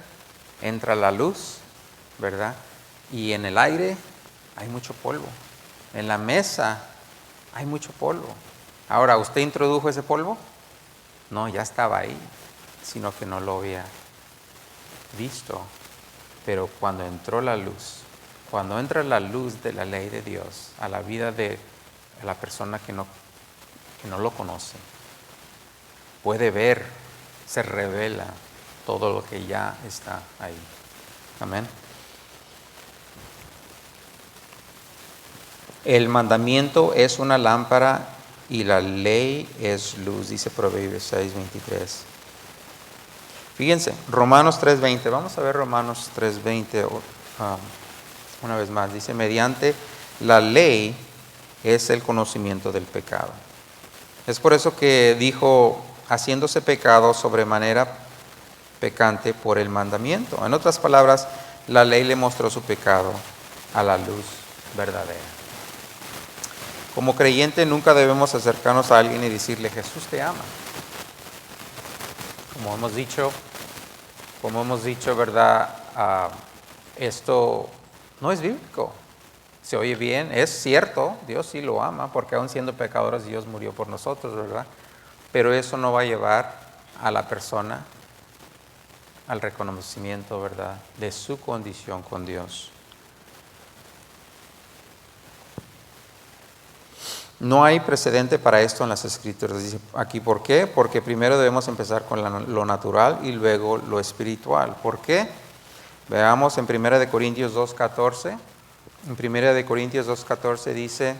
Entra la luz, ¿verdad? Y en el aire hay mucho polvo. En la mesa hay mucho polvo. Ahora, ¿usted introdujo ese polvo? No, ya estaba ahí, sino que no lo había visto. Pero cuando entró la luz, cuando entra la luz de la ley de Dios a la vida de la persona que no lo conoce, puede ver, se revela todo lo que ya está ahí. Amén. El mandamiento es una lámpara y la ley es luz, dice Proverbios 6:23. Fíjense, Romanos 3:20. Vamos a ver Romanos 3:20 una vez más. Dice, mediante la ley es el conocimiento del pecado. Es por eso que dijo, haciéndose pecado sobremanera pecante por el mandamiento. En otras palabras, la ley le mostró su pecado a la luz verdadera. Como creyente nunca debemos acercarnos a alguien y decirle, Jesús te ama. Como hemos dicho, ¿verdad? Esto no es bíblico. Se oye bien, es cierto, Dios sí lo ama, porque aun siendo pecadores Dios murió por nosotros, ¿verdad? Pero eso no va a llevar a la persona al reconocimiento, ¿verdad?, de su condición con Dios. No hay precedente para esto en las Escrituras. Dice aquí, ¿por qué? Porque primero debemos empezar con lo natural y luego lo espiritual. ¿Por qué? Veamos en 1 Corintios 2:14. En 1 Corintios 2:14 dice,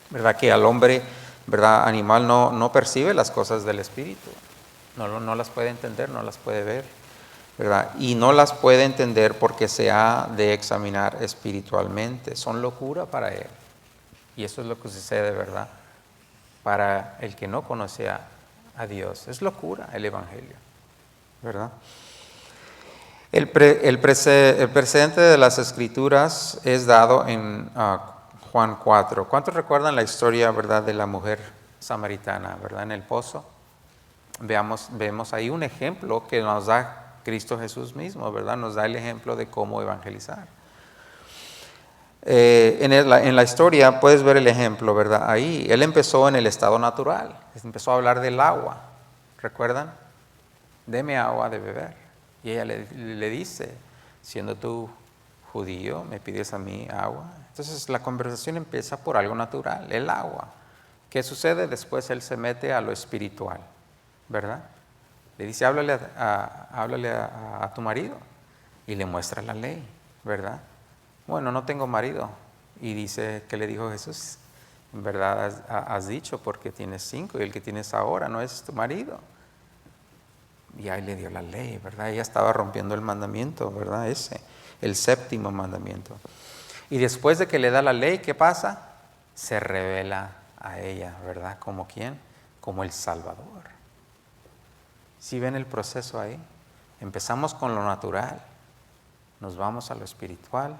¿verdad?, que al hombre, ¿verdad?, animal no percibe las cosas del espíritu. No las puede entender, no las puede ver, ¿verdad? Y no las puede entender porque se ha de examinar espiritualmente. Son locura para él. Y eso es lo que sucede, ¿verdad?, para el que no conoce a Dios. Es locura el Evangelio, ¿verdad? El precedente de las Escrituras es dado en Juan 4. ¿Cuántos recuerdan la historia, verdad, de la mujer samaritana, verdad, en el pozo? Vemos ahí un ejemplo que nos da Cristo Jesús mismo, ¿verdad? Nos da el ejemplo de cómo evangelizar. En la historia puedes ver el ejemplo, ¿verdad? Ahí, él empezó en el estado natural, empezó a hablar del agua, ¿recuerdan? Deme agua de beber. Y ella le dice, siendo tú judío, me pides a mí agua. Entonces la conversación empieza por algo natural, el agua. ¿Qué sucede? Después él se mete a lo espiritual, ¿verdad? Le dice, háblale a tu marido. Y le muestra la ley, ¿verdad? Bueno, no tengo marido. Y dice, ¿qué le dijo Jesús? En verdad has dicho porque tienes 5 y el que tienes ahora no es tu marido. Y ahí le dio la ley, ¿verdad? Ella estaba rompiendo el mandamiento, ¿verdad? El 7º mandamiento. Y después de que le da la ley, ¿qué pasa? Se revela a ella, ¿verdad? ¿Como quién? Como el Salvador. ¿Sí ven el proceso ahí? Empezamos con lo natural, nos vamos a lo espiritual,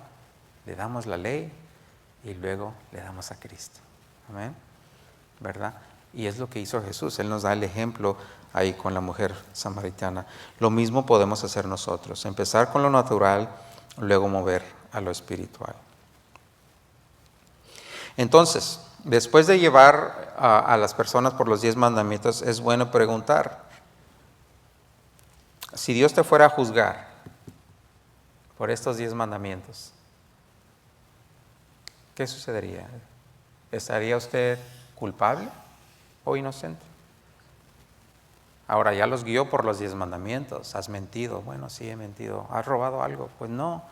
le damos la ley y luego le damos a Cristo. Amén. ¿verdad? Y es lo que hizo Jesús. Él nos da el ejemplo ahí con la mujer samaritana. Lo mismo podemos hacer nosotros. Empezar con lo natural, luego mover a lo espiritual. Entonces, después de llevar a las personas por los 10 mandamientos, es bueno preguntar, si Dios te fuera a juzgar por estos 10 mandamientos, ¿qué sucedería? ¿Estaría usted culpable o inocente? Ahora, ya los guió por los 10 mandamientos. ¿Has mentido? Bueno, sí he mentido. ¿Has robado algo? Pues no.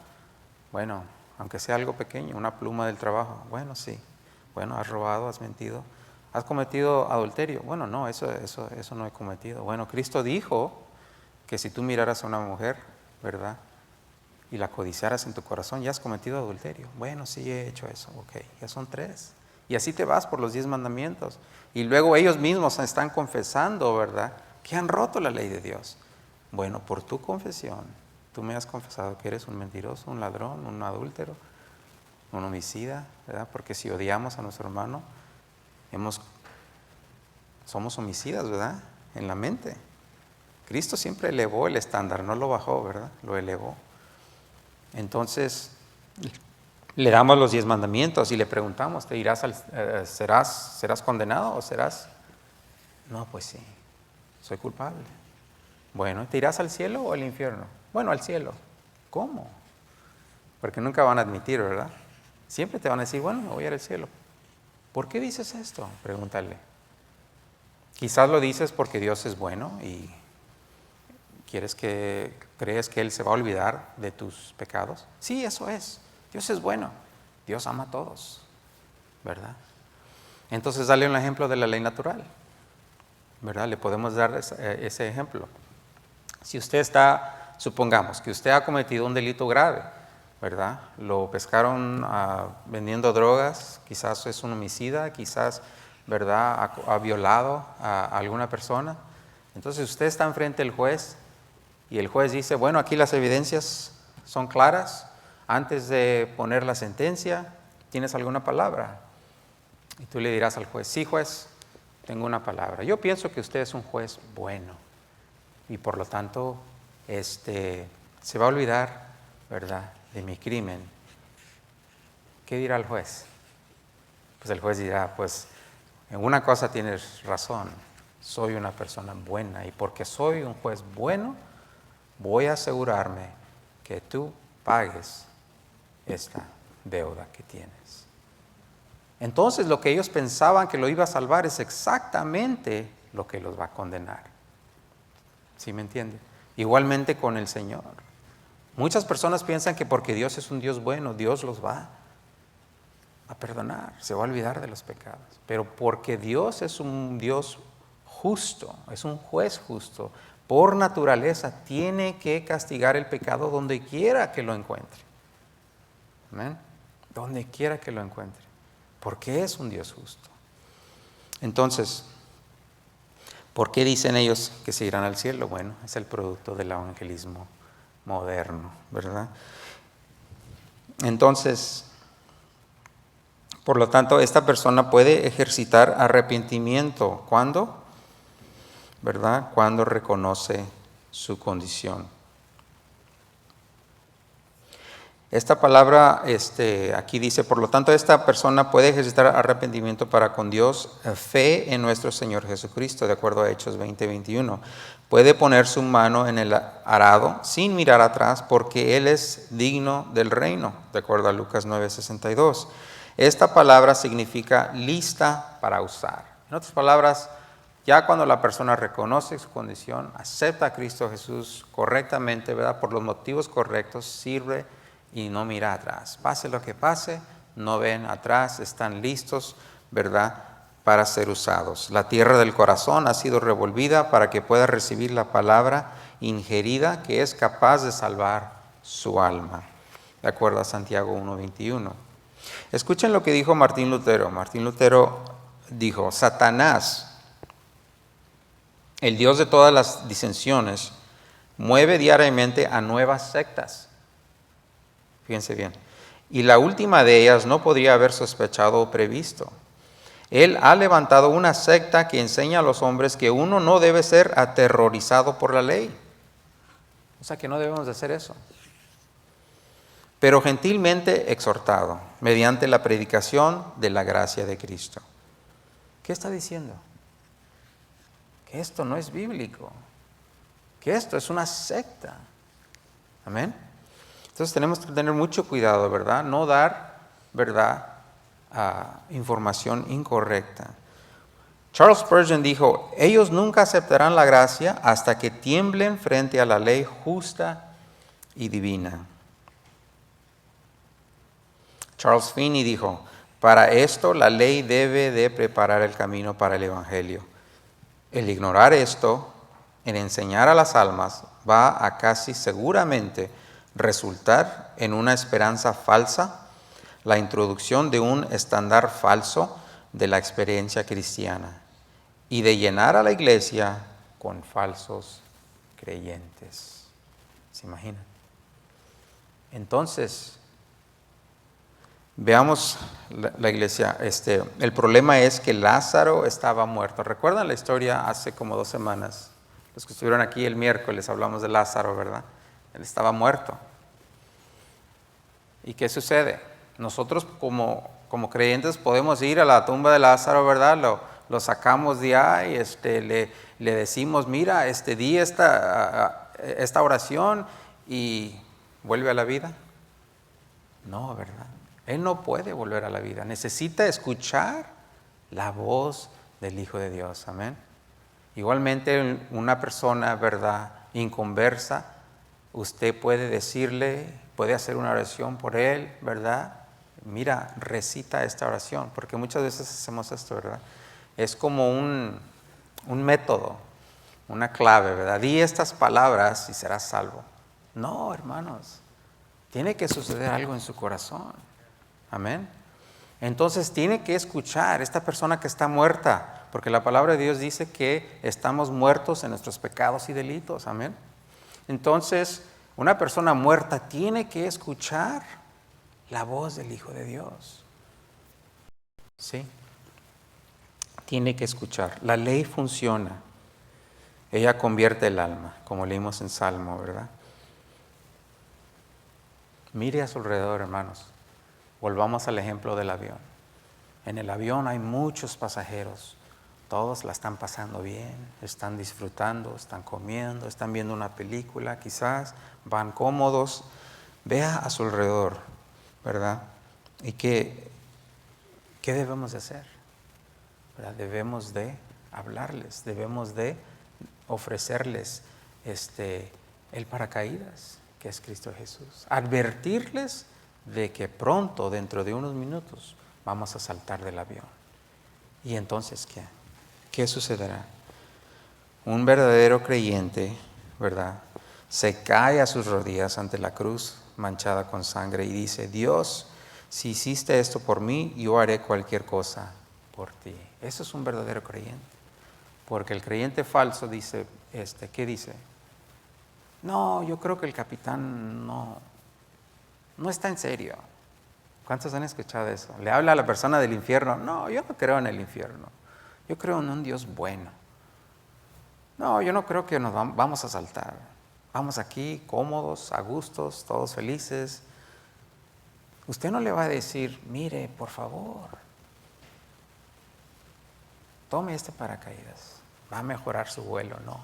Bueno, aunque sea algo pequeño, una pluma del trabajo. Bueno, sí. Bueno, ¿has robado? ¿Has mentido? ¿Has cometido adulterio? Bueno, no, eso no he cometido. Bueno, Cristo dijo que si tú miraras a una mujer, ¿verdad?, y la codiciaras en tu corazón, ya has cometido adulterio. Bueno, sí he hecho eso. Ok, ya son 3. Y así te vas por los 10 mandamientos. Y luego ellos mismos están confesando, ¿verdad?, que han roto la ley de Dios. Bueno, por tu confesión, tú me has confesado que eres un mentiroso, un ladrón, un adúltero, un homicida, ¿verdad? Porque si odiamos a nuestro hermano, somos homicidas, ¿verdad?, en la mente. Cristo siempre elevó el estándar, no lo bajó, ¿verdad?, lo elevó. Entonces, le damos los 10 mandamientos y le preguntamos, ¿te irás serás condenado o serás? No, pues sí, soy culpable. Bueno, ¿te irás al cielo o al infierno? Bueno, al cielo. ¿Cómo? Porque nunca van a admitir, ¿verdad? Siempre te van a decir, bueno, me voy a ir al cielo. ¿Por qué dices esto? Pregúntale. Quizás lo dices porque Dios es bueno y crees que Él se va a olvidar de tus pecados. Sí, eso es. Dios es bueno. Dios ama a todos, ¿verdad? Entonces, dale un ejemplo de la ley natural, ¿verdad? Le podemos dar ese ejemplo. Si usted supongamos que usted ha cometido un delito grave, ¿verdad? Lo pescaron vendiendo drogas, quizás es un homicida, quizás, ¿verdad?, ha violado a alguna persona. Entonces, usted está enfrente del juez y el juez dice, bueno, aquí las evidencias son claras. Antes de poner la sentencia, ¿tienes alguna palabra? Y tú le dirás al juez, sí, juez, tengo una palabra. Yo pienso que usted es un juez bueno y por lo tanto se va a olvidar, ¿verdad?, de mi crimen. ¿Qué dirá el juez? Pues el juez dirá, pues en una cosa tienes razón, soy una persona buena y porque soy un juez bueno, voy a asegurarme que tú pagues esta deuda que tienes. Entonces, lo que ellos pensaban que lo iba a salvar es exactamente lo que los va a condenar. ¿Sí me entiende? Igualmente con el Señor. Muchas personas piensan que porque Dios es un Dios bueno, Dios los va a perdonar, se va a olvidar de los pecados. Pero porque Dios es un Dios justo, es un juez justo, por naturaleza tiene que castigar el pecado donde quiera que lo encuentre. ¿Amén? Donde quiera que lo encuentre. Porque es un Dios justo. Entonces, ¿por qué dicen ellos que se irán al cielo? Bueno, es el producto del evangelismo moderno, ¿verdad? Entonces, por lo tanto, esta persona puede ejercitar arrepentimiento. ¿Cuándo? ¿Verdad? Cuando reconoce su condición. Esta palabra aquí dice, por lo tanto, esta persona puede ejercitar arrepentimiento para con Dios, fe en nuestro Señor Jesucristo, de acuerdo a Hechos 20:21. Puede poner su mano en el arado sin mirar atrás porque Él es digno del reino, de acuerdo a Lucas 9:62. Esta palabra significa lista para usar. En otras palabras, ya cuando la persona reconoce su condición, acepta a Cristo Jesús correctamente, ¿verdad?, por los motivos correctos, sirve y no mira atrás. Pase lo que pase, no ven atrás, están listos, ¿verdad?, para ser usados. La tierra del corazón ha sido revolvida para que pueda recibir la palabra ingerida que es capaz de salvar su alma, de acuerdo a Santiago 1:21. Escuchen lo que dijo Martín Lutero. Martín Lutero dijo, Satanás, el Dios de todas las disensiones, mueve diariamente a nuevas sectas. Fíjense bien. Y la última de ellas no podría haber sospechado o previsto. Él ha levantado una secta que enseña a los hombres que uno no debe ser aterrorizado por la ley. O sea que no debemos de hacer eso. Pero gentilmente exhortado, mediante la predicación de la gracia de Cristo. ¿Qué está diciendo? Que esto no es bíblico. Que esto es una secta. Amén. Entonces tenemos que tener mucho cuidado, ¿verdad? No dar, ¿verdad?, información incorrecta. Charles Spurgeon dijo, ellos nunca aceptarán la gracia hasta que tiemblen frente a la ley justa y divina. Charles Finney dijo, para esto la ley debe de preparar el camino para el Evangelio. El ignorar esto, en enseñar a las almas, va a casi seguramente resultar en una esperanza falsa, la introducción de un estándar falso de la experiencia cristiana y de llenar a la iglesia con falsos creyentes. ¿Se imaginan? Entonces, veamos la iglesia. El problema es que Lázaro estaba muerto. ¿Recuerdan la historia hace como 2 semanas? Los que estuvieron aquí el miércoles hablamos de Lázaro, ¿verdad? Él estaba muerto. ¿Y qué sucede? Nosotros como creyentes podemos ir a la tumba de Lázaro, ¿verdad? Lo sacamos de ahí, le decimos, mira, di esta oración y vuelve a la vida. No, ¿verdad? Él no puede volver a la vida. Necesita escuchar la voz del Hijo de Dios. Amén. Igualmente, una persona, ¿verdad?, inconversa, usted puede decirle, puede hacer una oración por él, ¿verdad? Mira, recita esta oración, porque muchas veces hacemos esto, ¿verdad? Es como un método, una clave, ¿verdad? Di estas palabras y serás salvo. No, hermanos, tiene que suceder algo en su corazón. Amén. Entonces tiene que escuchar esta persona que está muerta, porque la palabra de Dios dice que estamos muertos en nuestros pecados y delitos. Amén. Entonces, una persona muerta tiene que escuchar la voz del Hijo de Dios. Sí. Tiene que escuchar. La ley funciona. Ella convierte el alma, como leímos en Salmo, ¿verdad? Mire a su alrededor, hermanos. Volvamos al ejemplo del avión. En el avión hay muchos pasajeros. Todos la están pasando bien, están disfrutando, están comiendo, están viendo una película quizás, van cómodos. Vea a su alrededor, ¿verdad? ¿Y qué debemos de hacer? ¿Verdad? Debemos de hablarles, debemos de ofrecerles el paracaídas, que es Cristo Jesús. Advertirles de que pronto, dentro de unos minutos, vamos a saltar del avión. ¿Y entonces qué? ¿Qué sucederá? Un verdadero creyente, ¿verdad?, se cae a sus rodillas ante la cruz manchada con sangre y dice, Dios, si hiciste esto por mí, yo haré cualquier cosa por ti. Eso es un verdadero creyente. Porque el creyente falso dice, ¿qué dice? No, yo creo que el capitán no está en serio. ¿Cuántos han escuchado eso? Le habla a la persona del infierno. No, yo no creo en el infierno. Yo creo en un Dios bueno. No, yo no creo que nos vamos a saltar. Vamos aquí cómodos, a gustos, todos felices. Usted no le va a decir, mire, por favor, tome este paracaídas. Va a mejorar su vuelo. No.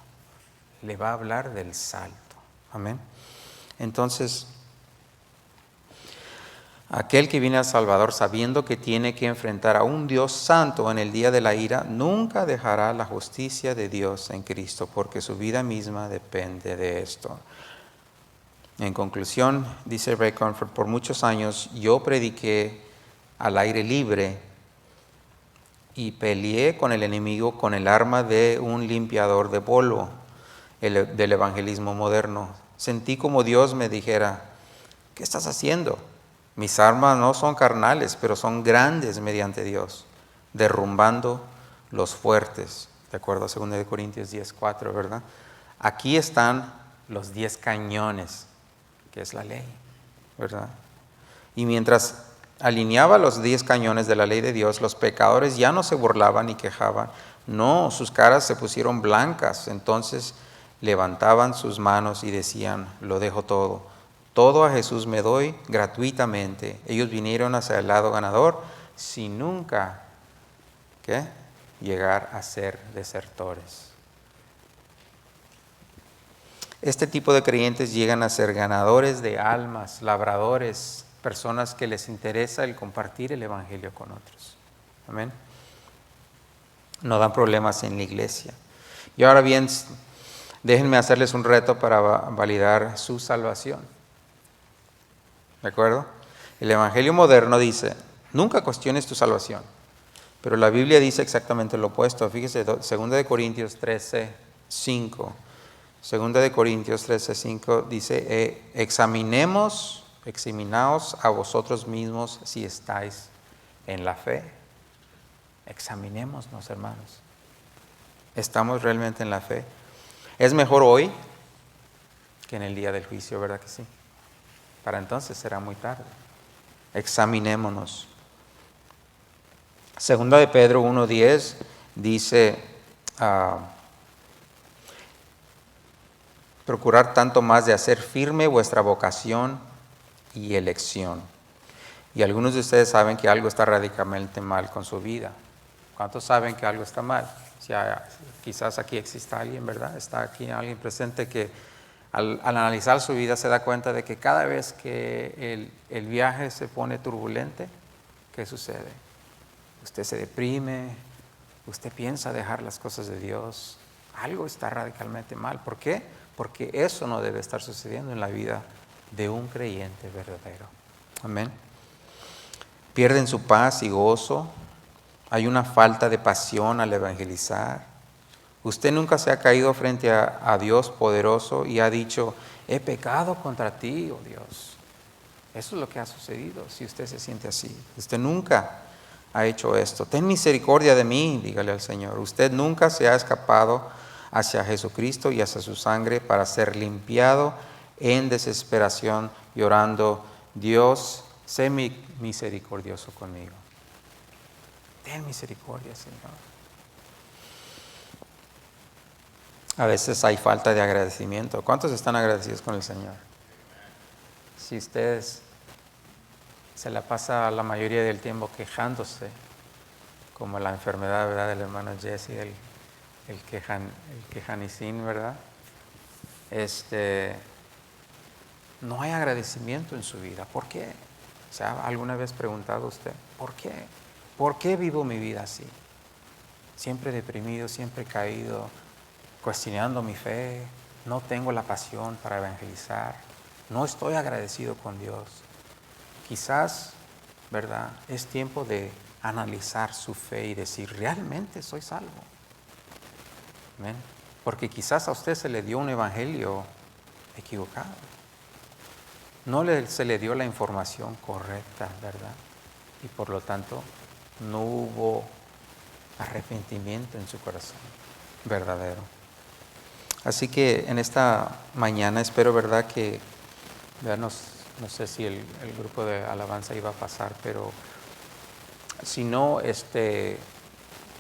Le va a hablar del salto. Amén. Entonces, aquel que viene al Salvador sabiendo que tiene que enfrentar a un Dios santo en el día de la ira, nunca dejará la justicia de Dios en Cristo, porque su vida misma depende de esto. En conclusión, dice Ray Comfort, por muchos años yo prediqué al aire libre y peleé con el enemigo con el arma de un limpiador de polvo del evangelismo moderno. Sentí como Dios me dijera, ¿qué estás haciendo? Mis armas no son carnales, pero son grandes mediante Dios, derrumbando los fuertes, de acuerdo a 2 Corintios 10:4, ¿verdad? Aquí están los 10 cañones, que es la ley, ¿verdad? Y mientras alineaba los 10 cañones de la ley de Dios, los pecadores ya no se burlaban ni quejaban. No, sus caras se pusieron blancas. Entonces levantaban sus manos y decían, lo dejo todo. Todo a Jesús me doy gratuitamente. Ellos vinieron hacia el lado ganador sin nunca, ¿qué?, llegar a ser desertores. Este tipo de creyentes llegan a ser ganadores de almas, labradores, personas que les interesa el compartir el evangelio con otros. Amén. No dan problemas en la iglesia. Y ahora bien, déjenme hacerles un reto para validar su salvación. ¿De acuerdo? El evangelio moderno dice, nunca cuestiones tu salvación. Pero la Biblia dice exactamente lo opuesto. Fíjese, 2 Corintios 13, 5. 2 Corintios 13, 5 dice, examinaos a vosotros mismos si estáis en la fe. Examinémonos, hermanos. ¿Estamos realmente en la fe? Es mejor hoy que en el día del juicio, ¿verdad que sí? Para entonces será muy tarde. Examinémonos. 2 de Pedro 1:10 dice, procurar tanto más de hacer firme vuestra vocación y elección. Y algunos de ustedes saben que algo está radicalmente mal con su vida. ¿Cuántos saben que algo está mal? Quizás aquí exista alguien, ¿verdad? Está aquí alguien presente que al analizar su vida se da cuenta de que cada vez que el viaje se pone turbulente, ¿qué sucede? Usted se deprime, usted piensa dejar las cosas de Dios. Algo está radicalmente mal. ¿Por qué? Porque eso no debe estar sucediendo en la vida de un creyente verdadero. Amén. Pierden su paz y gozo. Hay una falta de pasión al evangelizar. Usted nunca se ha caído frente a Dios poderoso y ha dicho, he pecado contra ti, oh Dios. Eso es lo que ha sucedido si usted se siente así. Usted nunca ha hecho esto. Ten misericordia de mí, dígale al Señor. Usted nunca se ha escapado hacia Jesucristo y hacia su sangre para ser limpiado en desesperación, llorando, Dios, sé misericordioso conmigo. Ten misericordia, Señor. A veces hay falta de agradecimiento. ¿Cuántos están agradecidos con el Señor? Si ustedes se la pasa la mayoría del tiempo quejándose, como la enfermedad, ¿verdad?, del hermano Jesse, el quejanicín, ¿verdad? No hay agradecimiento en su vida. ¿Por qué? ¿Se ha alguna vez preguntado usted, ¿por qué? ¿Por qué vivo mi vida así? Siempre deprimido, siempre caído, cuestionando mi fe, no tengo la pasión para evangelizar, no estoy agradecido con Dios. Quizás, ¿verdad?, es tiempo de analizar su fe y decir, ¿realmente soy salvo? ¿Ven? Porque quizás a usted se le dio un evangelio equivocado. No se le dio la información correcta, ¿verdad? Y por lo tanto, no hubo arrepentimiento en su corazón verdadero. Así que en esta mañana espero, ¿verdad?, que, no sé si el grupo de alabanza iba a pasar, pero si no,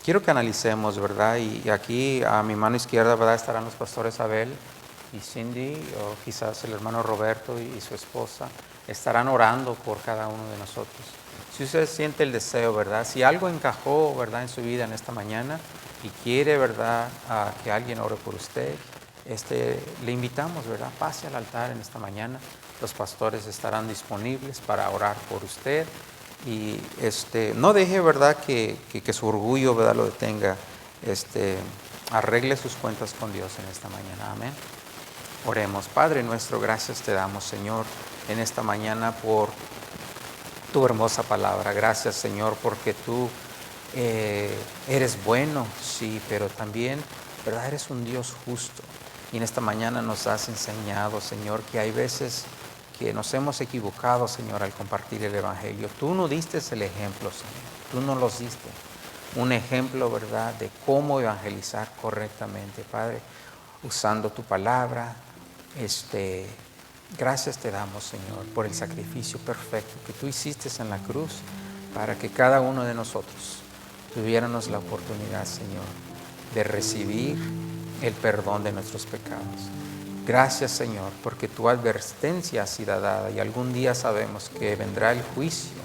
quiero que analicemos, ¿verdad? Y aquí a mi mano izquierda, ¿verdad?, estarán los pastores Abel y Cindy, o quizás el hermano Roberto y su esposa, estarán orando por cada uno de nosotros. Si usted siente el deseo, ¿verdad?, si algo encajó, ¿verdad?, en su vida en esta mañana y quiere, ¿verdad?, que alguien ore por usted, le invitamos, ¿verdad?, pase al altar en esta mañana. Los pastores estarán disponibles para orar por usted. Y no deje, ¿verdad?, que su orgullo, ¿verdad?, lo detenga. Arregle sus cuentas con Dios en esta mañana. Amén. Oremos. Padre nuestro, gracias te damos, Señor, en esta mañana por tu hermosa palabra. Gracias, Señor, porque tú eres bueno, sí, pero también, ¿verdad?, eres un Dios justo. Y en esta mañana nos has enseñado, Señor, que hay veces que nos hemos equivocado, Señor, al compartir el evangelio. Tú no diste el ejemplo, Señor. Tú no los diste. Un ejemplo, ¿verdad?, de cómo evangelizar correctamente, Padre, usando tu palabra, Gracias te damos, Señor, por el sacrificio perfecto que tú hiciste en la cruz para que cada uno de nosotros tuviéramos la oportunidad, Señor, de recibir el perdón de nuestros pecados. Gracias, Señor, porque tu advertencia ha sido dada y algún día sabemos que vendrá el juicio.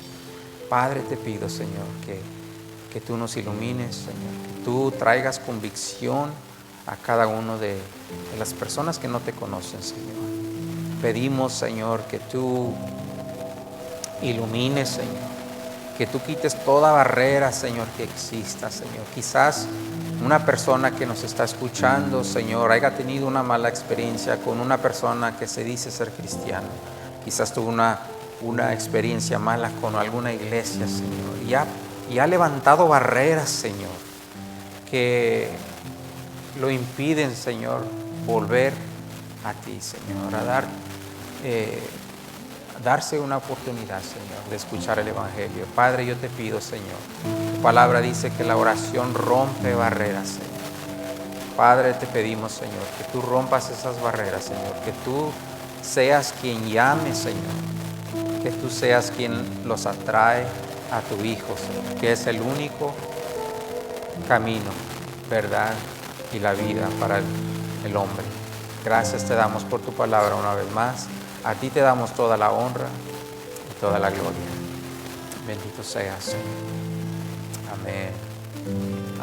Padre, te pido, Señor, que tú nos ilumines, Señor, que tú traigas convicción a cada uno de las personas que no te conocen, Señor. Pedimos, Señor, que tú ilumines, Señor, que tú quites toda barrera, Señor, que exista, Señor. Quizás una persona que nos está escuchando, Señor, haya tenido una mala experiencia con una persona que se dice ser cristiano. Quizás tuvo una experiencia mala con alguna iglesia, Señor, y ha levantado barreras, Señor, que lo impiden, Señor, volver a ti, Señor, a darse una oportunidad, Señor, de escuchar el Evangelio. Padre, yo te pido, Señor, tu palabra dice que la oración rompe barreras, Señor. Padre, te pedimos, Señor, que tú rompas esas barreras, Señor, que tú seas quien llame, Señor, que tú seas quien los atrae a tu Hijo, Señor, que es el único camino, verdad y la vida para el hombre. Gracias te damos por tu palabra una vez más. A ti te damos toda la honra y toda la gloria. Bendito seas, Señor. Amén.